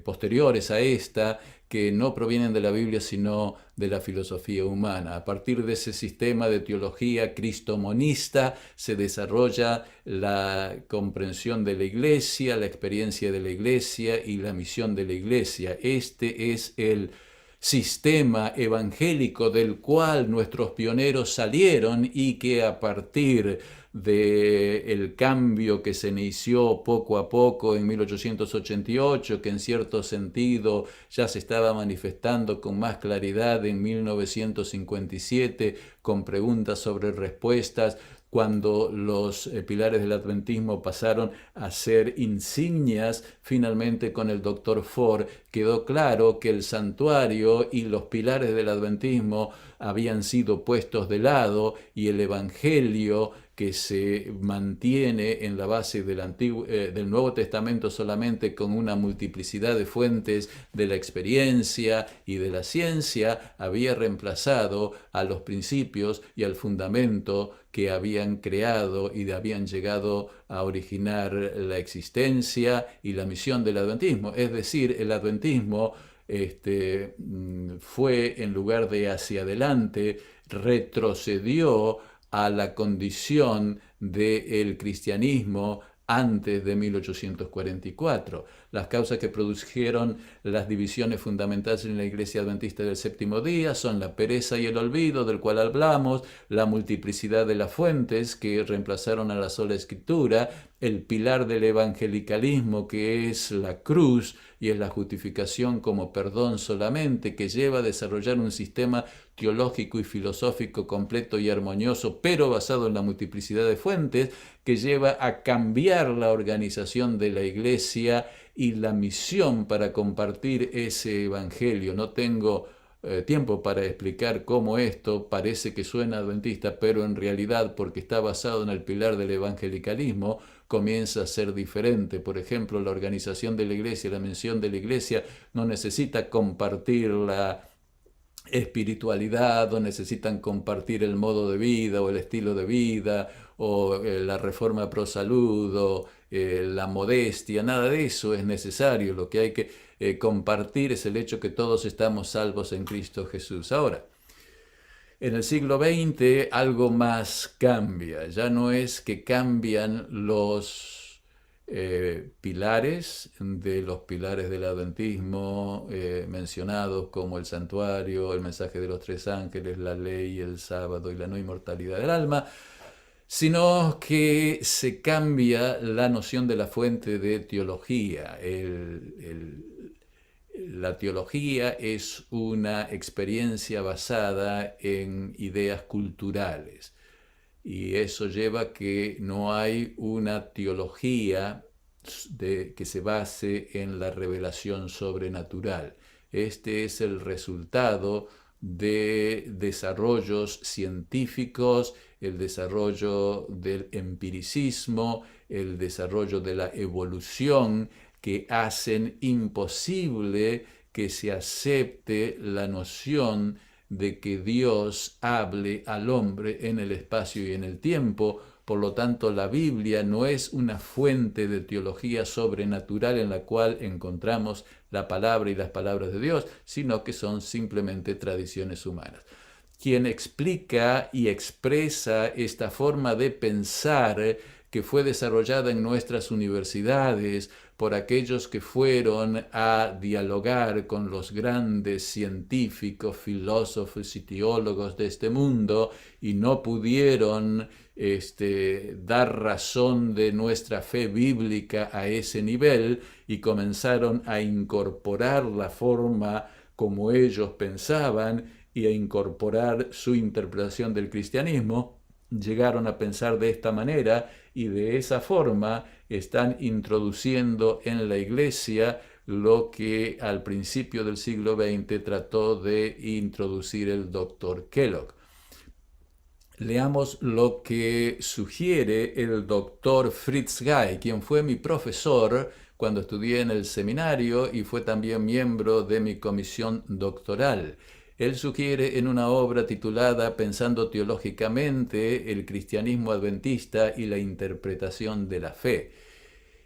posteriores a esta, que no provienen de la Biblia sino de la filosofía humana. A partir de ese sistema de teología cristomonista se desarrolla la comprensión de la Iglesia, la experiencia de la Iglesia y la misión de la Iglesia. Este es el sistema evangélico del cual nuestros pioneros salieron y que a partir del cambio que se inició poco a poco en 1888, que en cierto sentido ya se estaba manifestando con más claridad en 1957, con preguntas sobre respuestas, cuando los pilares del adventismo pasaron a ser insignias, finalmente con el Dr. Ford quedó claro que el santuario y los pilares del adventismo habían sido puestos de lado y el Evangelio, que se mantiene en la base del Nuevo Testamento solamente con una multiplicidad de fuentes de la experiencia y de la ciencia, había reemplazado a los principios y al fundamento que habían creado y habían llegado a originar la existencia y la misión del adventismo. Es decir, el adventismo fue, en lugar de hacia adelante, retrocedió a la condición del cristianismo antes de 1844. Las causas que produjeron las divisiones fundamentales en la Iglesia Adventista del Séptimo Día son la pereza y el olvido, del cual hablamos, la multiplicidad de las fuentes que reemplazaron a la sola Escritura, el pilar del evangelicalismo, que es la cruz y es la justificación como perdón solamente, que lleva a desarrollar un sistema teológico y filosófico completo y armonioso, pero basado en la multiplicidad de fuentes, que lleva a cambiar la organización de la Iglesia y la misión para compartir ese evangelio. No tengo tiempo para explicar cómo esto parece que suena adventista, pero en realidad, porque está basado en el pilar del evangelicalismo, comienza a ser diferente. Por ejemplo, la organización de la Iglesia, la misión de la Iglesia no necesita compartir la espiritualidad, o necesitan compartir el modo de vida o el estilo de vida o la reforma pro salud o la modestia, nada de eso es necesario. Lo que hay que compartir es el hecho que todos estamos salvos en Cristo Jesús. Ahora, en el siglo XX algo más cambia, ya no es que cambian los pilares de los pilares del adventismo mencionados como el santuario, el mensaje de los tres ángeles, la ley, el sábado y la no inmortalidad del alma, sino que se cambia la noción de la fuente de teología. La teología es una experiencia basada en ideas culturales. Y eso lleva a que no hay una teología que se base en la revelación sobrenatural. Este es el resultado de desarrollos científicos, el desarrollo del empiricismo, el desarrollo de la evolución, que hacen imposible que se acepte la noción de que Dios hable al hombre en el espacio y en el tiempo. Por lo tanto, la Biblia no es una fuente de teología sobrenatural en la cual encontramos la palabra y las palabras de Dios, sino que son simplemente tradiciones humanas. Quien explica y expresa esta forma de pensar que fue desarrollada en nuestras universidades por aquellos que fueron a dialogar con los grandes científicos, filósofos y teólogos de este mundo y no pudieron dar razón de nuestra fe bíblica a ese nivel y comenzaron a incorporar la forma como ellos pensaban y a incorporar su interpretación del cristianismo. Llegaron a pensar de esta manera y de esa forma están introduciendo en la Iglesia lo que al principio del siglo XX trató de introducir el doctor Kellogg. Leamos lo que sugiere el doctor Fritz Guy, quien fue mi profesor cuando estudié en el seminario y fue también miembro de mi comisión doctoral. Él sugiere en una obra titulada Pensando teológicamente, el cristianismo adventista y la interpretación de la fe.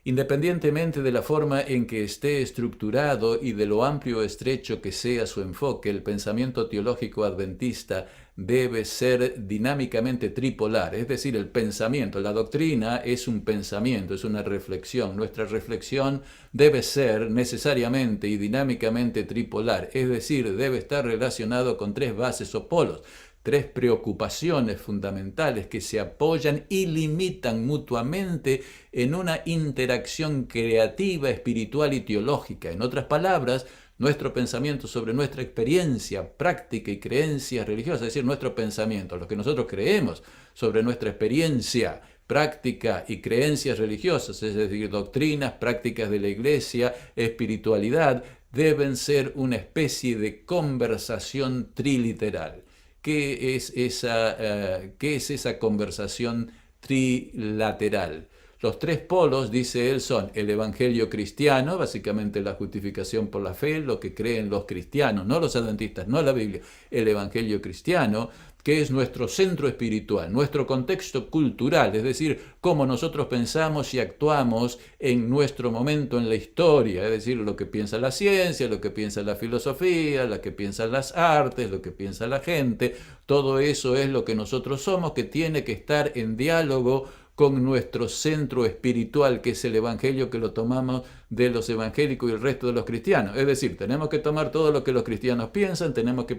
Independientemente de la forma en que esté estructurado y de lo amplio o estrecho que sea su enfoque, el pensamiento teológico adventista debe ser dinámicamente tripolar, es decir, el pensamiento, la doctrina es un pensamiento, es una reflexión. Nuestra reflexión debe ser necesariamente y dinámicamente tripolar, es decir, debe estar relacionado con tres bases o polos. Tres preocupaciones fundamentales que se apoyan y limitan mutuamente en una interacción creativa, espiritual y teológica. En otras palabras, nuestro pensamiento sobre nuestra experiencia práctica y creencias religiosas, es decir, nuestro pensamiento, lo que nosotros creemos sobre nuestra experiencia práctica y creencias religiosas, es decir, doctrinas, prácticas de la Iglesia, espiritualidad, deben ser una especie de conversación triliteral. ¿Qué es esa conversación trilateral? Los tres polos, dice él, son el evangelio cristiano, básicamente la justificación por la fe, lo que creen los cristianos, no los adventistas, no la Biblia, el evangelio cristiano, que es nuestro centro espiritual, nuestro contexto cultural, es decir, cómo nosotros pensamos y actuamos en nuestro momento en la historia, es decir, lo que piensa la ciencia, lo que piensa la filosofía, lo que piensan las artes, lo que piensa la gente, todo eso es lo que nosotros somos, que tiene que estar en diálogo con nuestro centro espiritual, que es el evangelio, que lo tomamos de los evangélicos y el resto de los cristianos. Es decir, tenemos que tomar todo lo que los cristianos piensan, tenemos que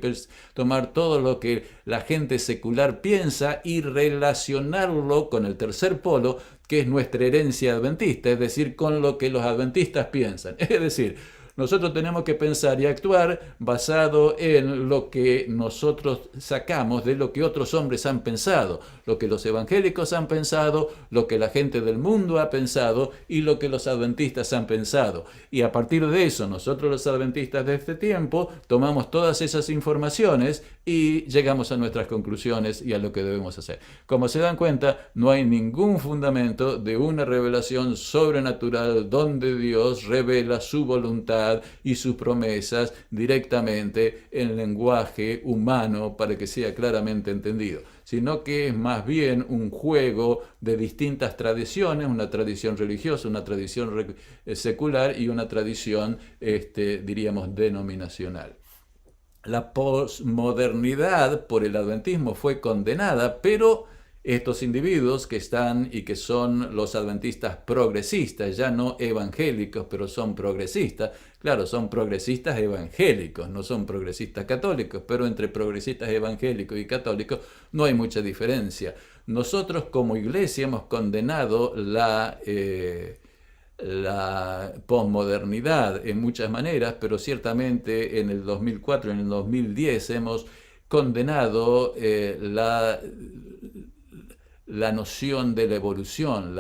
tomar todo lo que la gente secular piensa y relacionarlo con el tercer polo, que es nuestra herencia adventista, es decir, con lo que los adventistas piensan. Es decir, nosotros tenemos que pensar y actuar basado en lo que nosotros sacamos de lo que otros hombres han pensado, lo que los evangélicos han pensado, lo que la gente del mundo ha pensado y lo que los adventistas han pensado. Y a partir de eso, nosotros los adventistas de este tiempo tomamos todas esas informaciones y llegamos a nuestras conclusiones y a lo que debemos hacer. Como se dan cuenta, no hay ningún fundamento de una revelación sobrenatural donde Dios revela su voluntad y sus promesas directamente en lenguaje humano para que sea claramente entendido, sino que es más bien un juego de distintas tradiciones, una tradición religiosa, una tradición secular y una tradición, diríamos, denominacional. La posmodernidad por el adventismo fue condenada, pero estos individuos que están y que son los adventistas progresistas, ya no evangélicos, pero son progresistas, claro, son progresistas evangélicos, no son progresistas católicos, pero entre progresistas evangélicos y católicos no hay mucha diferencia. Nosotros como iglesia hemos condenado la posmodernidad en muchas maneras, pero ciertamente en el 2004, en el 2010 hemos condenado la noción de la evolución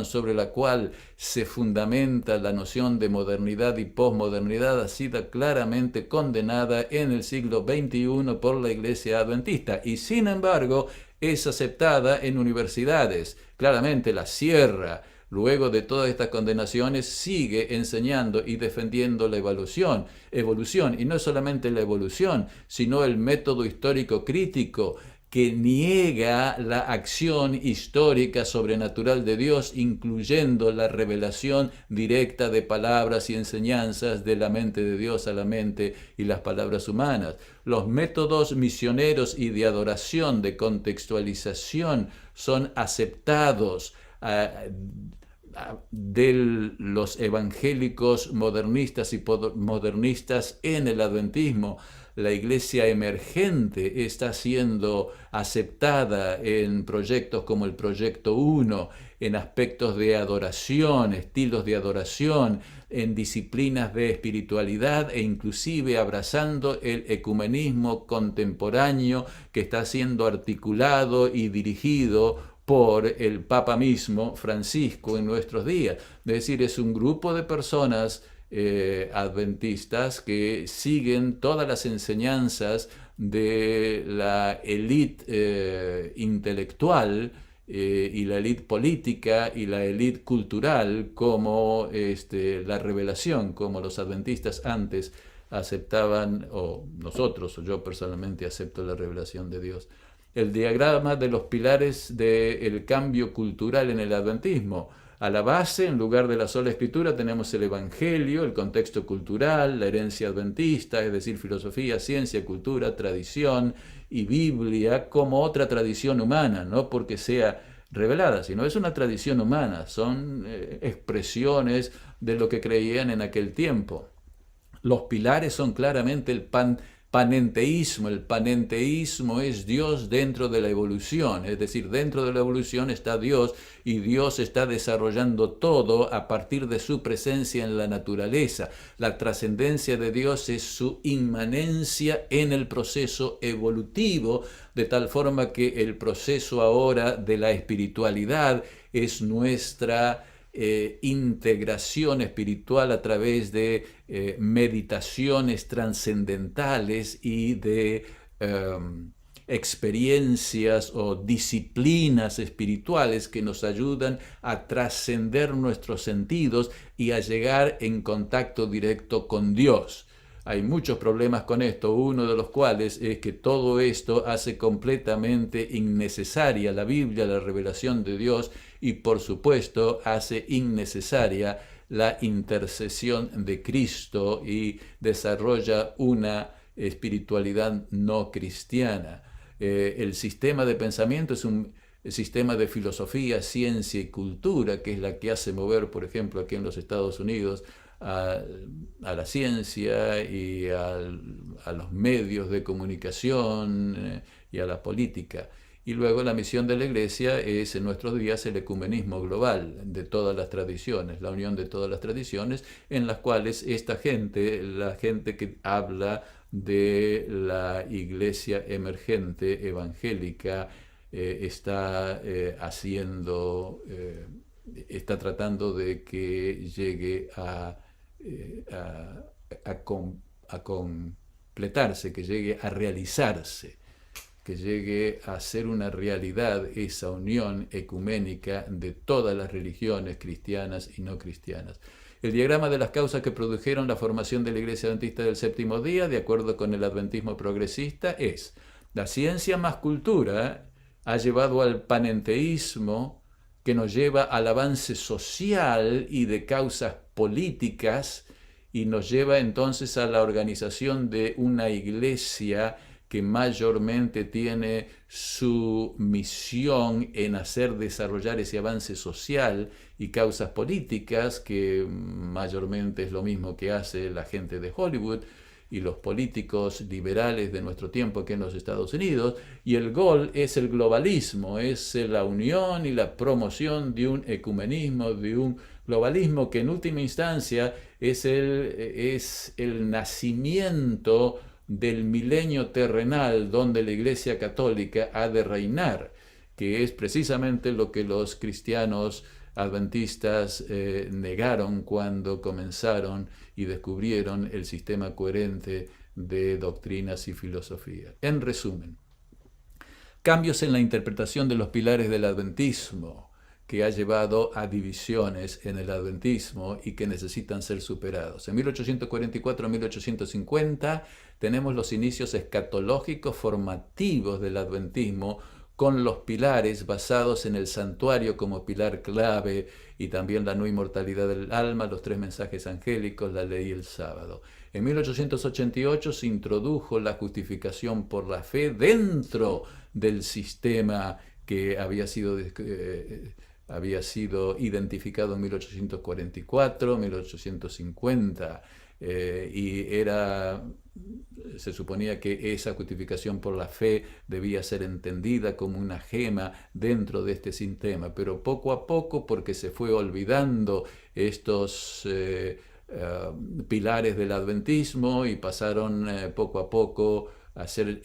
sobre la cual se fundamenta la noción de modernidad y posmodernidad ha sido claramente condenada en el siglo XXI por la Iglesia Adventista y sin embargo es aceptada en universidades. Claramente la Sierra, luego de todas estas condenaciones, sigue enseñando y defendiendo la evolución, y no solamente la evolución, sino el método histórico crítico, que niega la acción histórica sobrenatural de Dios, incluyendo la revelación directa de palabras y enseñanzas de la mente de Dios a la mente y las palabras humanas. Los métodos misioneros y de adoración, de contextualización, son aceptados de los evangélicos modernistas y modernistas en el adventismo. La iglesia emergente está siendo aceptada en proyectos como el Proyecto 1, en aspectos de adoración, estilos de adoración, en disciplinas de espiritualidad e inclusive abrazando el ecumenismo contemporáneo que está siendo articulado y dirigido por el Papa mismo, Francisco, en nuestros días. Es decir, es un grupo de personas adventistas que siguen todas las enseñanzas de la élite intelectual y la élite política y la élite cultural, como la revelación, como los adventistas antes aceptaban, o nosotros, o yo personalmente acepto la revelación de Dios. El diagrama de los pilares del cambio cultural en el adventismo. A la base, en lugar de la sola escritura, tenemos el Evangelio, el contexto cultural, la herencia adventista, es decir, filosofía, ciencia, cultura, tradición y Biblia como otra tradición humana, no porque sea revelada, sino es una tradición humana, son expresiones de lo que creían en aquel tiempo. Los pilares son claramente el panenteísmo. El panenteísmo es Dios dentro de la evolución, es decir, dentro de la evolución está Dios y Dios está desarrollando todo a partir de su presencia en la naturaleza. La trascendencia de Dios es su inmanencia en el proceso evolutivo, de tal forma que el proceso ahora de la espiritualidad es nuestra integración espiritual a través de meditaciones trascendentales y de experiencias o disciplinas espirituales que nos ayudan a trascender nuestros sentidos y a llegar en contacto directo con Dios. Hay muchos problemas con esto, uno de los cuales es que todo esto hace completamente innecesaria la Biblia, la revelación de Dios, y por supuesto hace innecesaria la intercesión de Cristo y desarrolla una espiritualidad no cristiana. El sistema de pensamiento es un sistema de filosofía, ciencia y cultura, que es la que hace mover, por ejemplo, aquí en los Estados Unidos, a la ciencia y a los medios de comunicación y a la política. Y luego la misión de la Iglesia es en nuestros días el ecumenismo global de todas las tradiciones, la unión de todas las tradiciones, en las cuales esta gente, la gente que habla de la Iglesia emergente evangélica, está está tratando de que llegue a completarse, que llegue a realizarse, que llegue a ser una realidad esa unión ecuménica de todas las religiones cristianas y no cristianas. El diagrama de las causas que produjeron la formación de la Iglesia Adventista del Séptimo Día, de acuerdo con el adventismo progresista, es: la ciencia más cultura ha llevado al panenteísmo, que nos lleva al avance social y de causas políticas, y nos lleva entonces a la organización de una iglesia que mayormente tiene su misión en hacer desarrollar ese avance social y causas políticas, que mayormente es lo mismo que hace la gente de Hollywood y los políticos liberales de nuestro tiempo aquí en los Estados Unidos. Y el gol es el globalismo, es la unión y la promoción de un ecumenismo, de un globalismo que en última instancia es el nacimiento del milenio terrenal donde la Iglesia Católica ha de reinar, que es precisamente lo que los cristianos adventistas negaron cuando comenzaron y descubrieron el sistema coherente de doctrinas y filosofía. En resumen, cambios en la interpretación de los pilares del adventismo, que ha llevado a divisiones en el adventismo y que necesitan ser superados. En 1844-1850 tenemos los inicios escatológicos formativos del adventismo, con los pilares basados en el santuario como pilar clave, y también la no inmortalidad del alma, los tres mensajes angélicos, la ley y el sábado. En 1888 se introdujo la justificación por la fe dentro del sistema que había sido identificado en 1844, 1850, y se suponía que esa justificación por la fe debía ser entendida como una gema dentro de este sistema, pero poco a poco, porque se fue olvidando estos pilares del adventismo y pasaron poco a poco a ser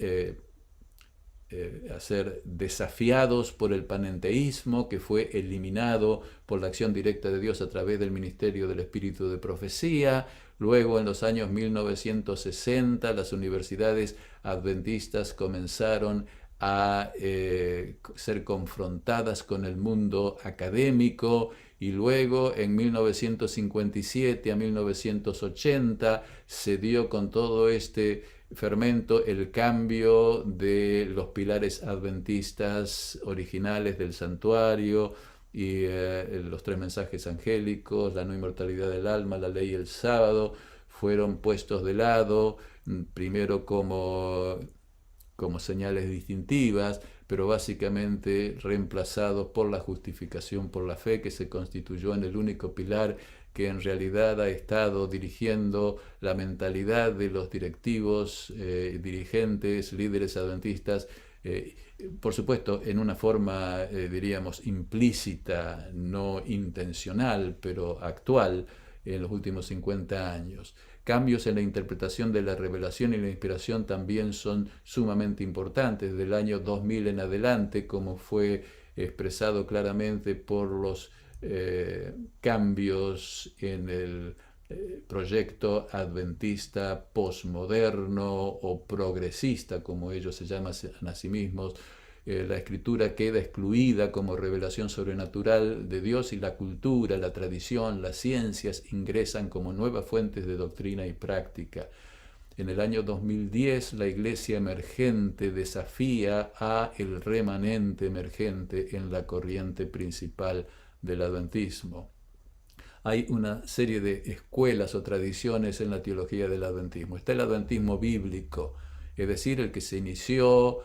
a ser desafiados por el panenteísmo, que fue eliminado por la acción directa de Dios a través del ministerio del Espíritu de Profecía. Luego, en los años 1960, las universidades adventistas comenzaron a ser confrontadas con el mundo académico, y luego en 1957 a 1980 se dio con todo este fermento el cambio de los pilares adventistas originales del santuario y los tres mensajes angélicos, la no inmortalidad del alma, la ley y el sábado, fueron puestos de lado, primero como señales distintivas, pero básicamente reemplazados por la justificación por la fe, que se constituyó en el único pilar que en realidad ha estado dirigiendo la mentalidad de los directivos, dirigentes, líderes adventistas, por supuesto en una forma, diríamos, implícita, no intencional, pero actual en los últimos 50 años. Cambios en la interpretación de la revelación y la inspiración también son sumamente importantes, del año 2000 en adelante, como fue expresado claramente por los cambios en el proyecto adventista posmoderno o progresista, como ellos se llaman a sí mismos. La escritura queda excluida como revelación sobrenatural de Dios y la cultura, la tradición, las ciencias ingresan como nuevas fuentes de doctrina y práctica. En el año 2010, la iglesia emergente desafía a el remanente emergente en la corriente principal del adventismo. Hay una serie de escuelas o tradiciones en la teología del adventismo. Está el adventismo bíblico, es decir, el que se inició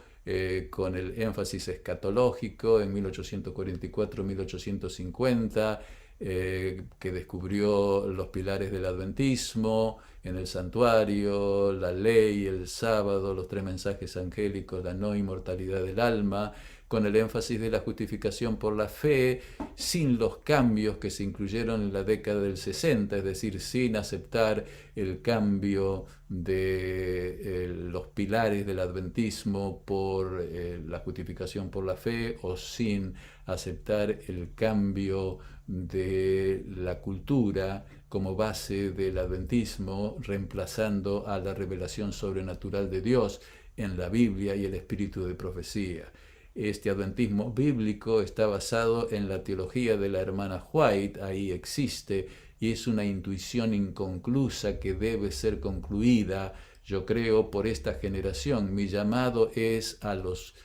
con el énfasis escatológico en 1844-1850, que descubrió los pilares del adventismo en el santuario, la ley, el sábado, los tres mensajes angélicos, la no inmortalidad del alma, con el énfasis de la justificación por la fe, sin los cambios que se incluyeron en la década del 60, es decir, sin aceptar el cambio de los pilares del adventismo por la justificación por la fe, o sin aceptar el cambio de la cultura como base del adventismo, reemplazando a la revelación sobrenatural de Dios en la Biblia y el espíritu de profecía. Este adventismo bíblico está basado en la teología de la hermana White, ahí existe, y es una intuición inconclusa que debe ser concluida, yo creo, por esta generación. Mi llamado es a los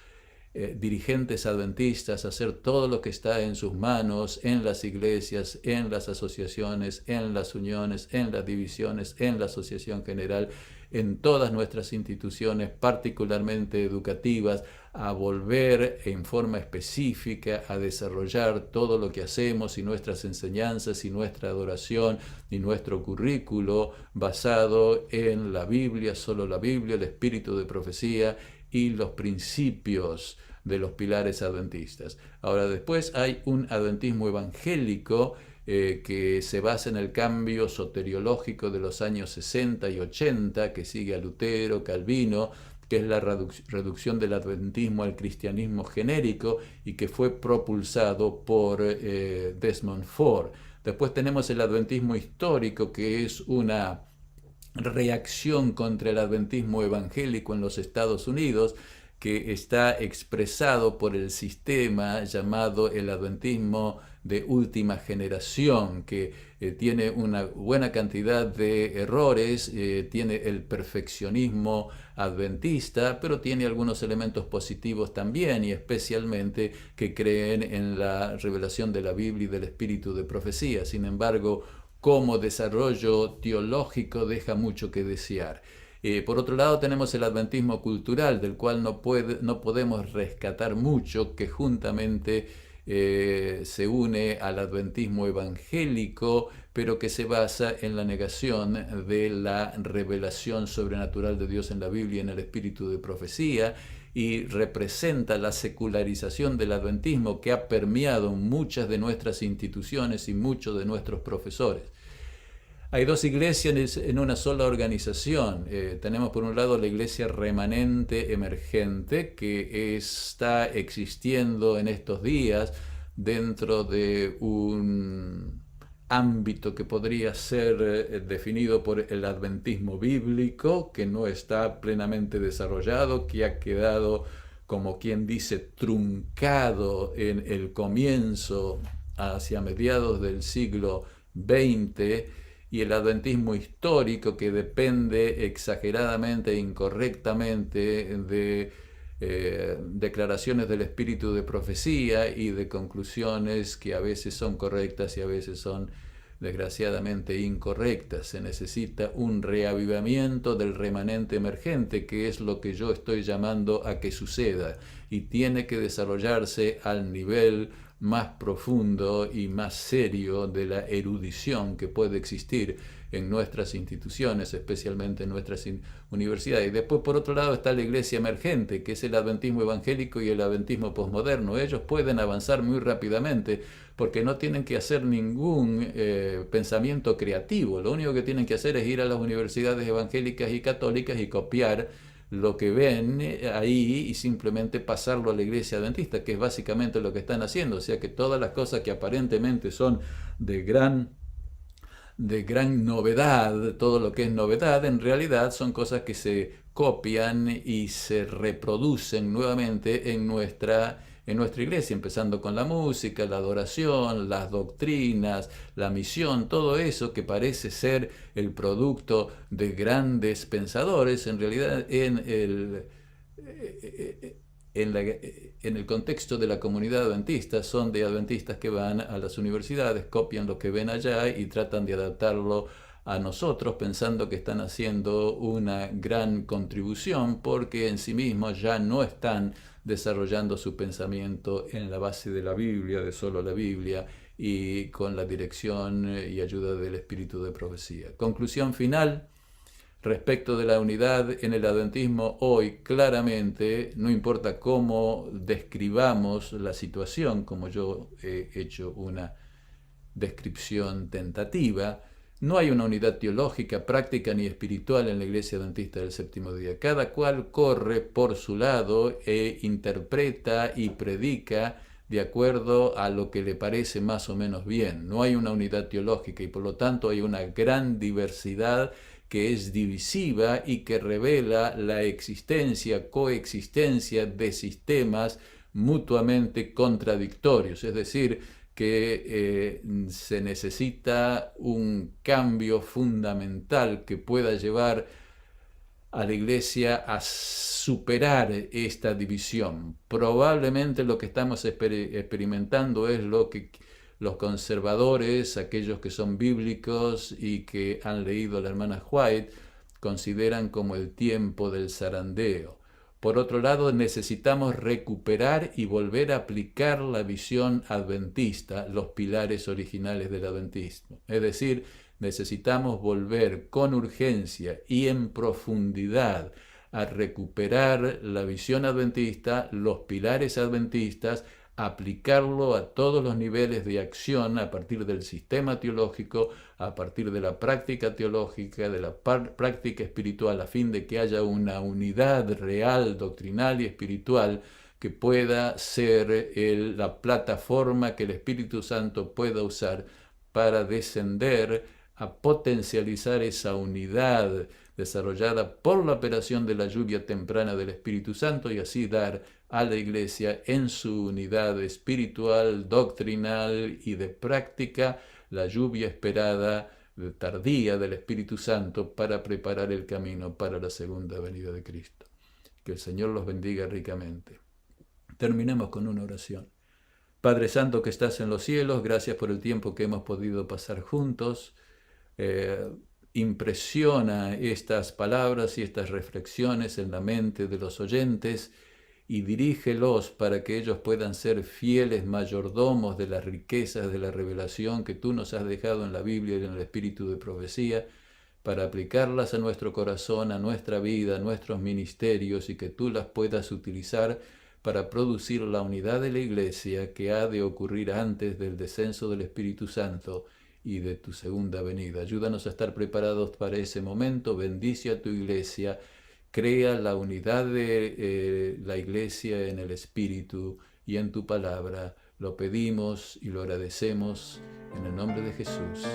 dirigentes adventistas a hacer todo lo que está en sus manos, en las iglesias, en las asociaciones, en las uniones, en las divisiones, en la asociación general, en todas nuestras instituciones, particularmente educativas, a volver en forma específica a desarrollar todo lo que hacemos y nuestras enseñanzas y nuestra adoración y nuestro currículo basado en la Biblia, solo la Biblia, el espíritu de profecía y los principios de los pilares adventistas. Ahora, después hay un adventismo evangélico que se basa en el cambio soteriológico de los años 60 y 80, que sigue a Lutero, Calvino, que es la reducción del adventismo al cristianismo genérico y que fue propulsado por Desmond Ford. Después tenemos el adventismo histórico, que es una reacción contra el adventismo evangélico en los Estados Unidos, que está expresado por el sistema llamado el adventismo de última generación, que tiene una buena cantidad de errores, tiene el perfeccionismo adventista, pero tiene algunos elementos positivos también, y especialmente que creen en la revelación de la Biblia y del espíritu de profecía. Sin embargo, como desarrollo teológico deja mucho que desear. Por otro lado, tenemos el adventismo cultural, del cual no podemos rescatar mucho, que juntamente se une al adventismo evangélico, pero que se basa en la negación de la revelación sobrenatural de Dios en la Biblia y en el espíritu de profecía, y representa la secularización del adventismo que ha permeado muchas de nuestras instituciones y muchos de nuestros profesores. Hay dos iglesias en una sola organización. Tenemos por un lado la iglesia remanente emergente que está existiendo en estos días dentro de un ámbito que podría ser definido por el adventismo bíblico, que no está plenamente desarrollado, que ha quedado, como quien dice, truncado en el comienzo hacia mediados del siglo XX, y el adventismo histórico, que depende exageradamente e incorrectamente de declaraciones del espíritu de profecía y de conclusiones que a veces son correctas y a veces son desgraciadamente incorrectas. Se necesita un reavivamiento del remanente emergente, que es lo que yo estoy llamando a que suceda, y tiene que desarrollarse al nivel más profundo y más serio de la erudición que puede existir en nuestras instituciones, especialmente en nuestras universidades. Y después, por otro lado, está la iglesia emergente, que es el adventismo evangélico y el adventismo posmoderno. Ellos pueden avanzar muy rápidamente porque no tienen que hacer ningún pensamiento creativo. Lo único que tienen que hacer es ir a las universidades evangélicas y católicas y copiar lo que ven ahí y simplemente pasarlo a la iglesia adventista, que es básicamente lo que están haciendo. O sea que todas las cosas que aparentemente son de gran novedad, todo lo que es novedad, en realidad son cosas que se copian y se reproducen nuevamente en nuestra iglesia, empezando con la música, la adoración, las doctrinas, la misión, todo eso que parece ser el producto de grandes pensadores, en realidad en el contexto de la comunidad adventista son de adventistas que van a las universidades, copian lo que ven allá y tratan de adaptarlo a nosotros, pensando que están haciendo una gran contribución, porque en sí mismos ya no están desarrollando su pensamiento en la base de la Biblia, de solo la Biblia, y con la dirección y ayuda del espíritu de profecía. Conclusión final. Respecto de la unidad en el adventismo hoy, claramente, no importa cómo describamos la situación, como yo he hecho una descripción tentativa, no hay una unidad teológica, práctica ni espiritual en la Iglesia Adventista del Séptimo Día. Cada cual corre por su lado e interpreta y predica de acuerdo a lo que le parece más o menos bien. No hay una unidad teológica y por lo tanto hay una gran diversidad que es divisiva y que revela la coexistencia de sistemas mutuamente contradictorios. Es decir, que se necesita un cambio fundamental que pueda llevar a la Iglesia a superar esta división. Probablemente lo que estamos experimentando es lo que los conservadores, aquellos que son bíblicos y que han leído a la hermana White, consideran como el tiempo del zarandeo. Por otro lado, necesitamos recuperar y volver a aplicar la visión adventista, los pilares originales del adventismo. Es decir, necesitamos volver con urgencia y en profundidad a recuperar la visión adventista, los pilares adventistas, aplicarlo a todos los niveles de acción a partir del sistema teológico, a partir de la práctica teológica, de la práctica espiritual, a fin de que haya una unidad real, doctrinal y espiritual que pueda ser la plataforma que el Espíritu Santo pueda usar para descender a potencializar esa unidad desarrollada por la operación de la lluvia temprana del Espíritu Santo y así dar a la Iglesia en su unidad espiritual, doctrinal y de práctica la lluvia esperada tardía del Espíritu Santo para preparar el camino para la segunda venida de Cristo. Que el Señor los bendiga ricamente. Terminemos con una oración. Padre Santo que estás en los cielos, gracias por el tiempo que hemos podido pasar juntos. Impresiona estas palabras y estas reflexiones en la mente de los oyentes y dirígelos para que ellos puedan ser fieles mayordomos de las riquezas de la revelación que tú nos has dejado en la Biblia y en el espíritu de profecía, para aplicarlas a nuestro corazón, a nuestra vida, a nuestros ministerios y que tú las puedas utilizar para producir la unidad de la Iglesia que ha de ocurrir antes del descenso del Espíritu Santo y de tu segunda venida. Ayúdanos a estar preparados para ese momento. Bendice a tu iglesia. Crea la unidad de la iglesia en el Espíritu y en tu palabra. Lo pedimos y lo agradecemos en el nombre de Jesús.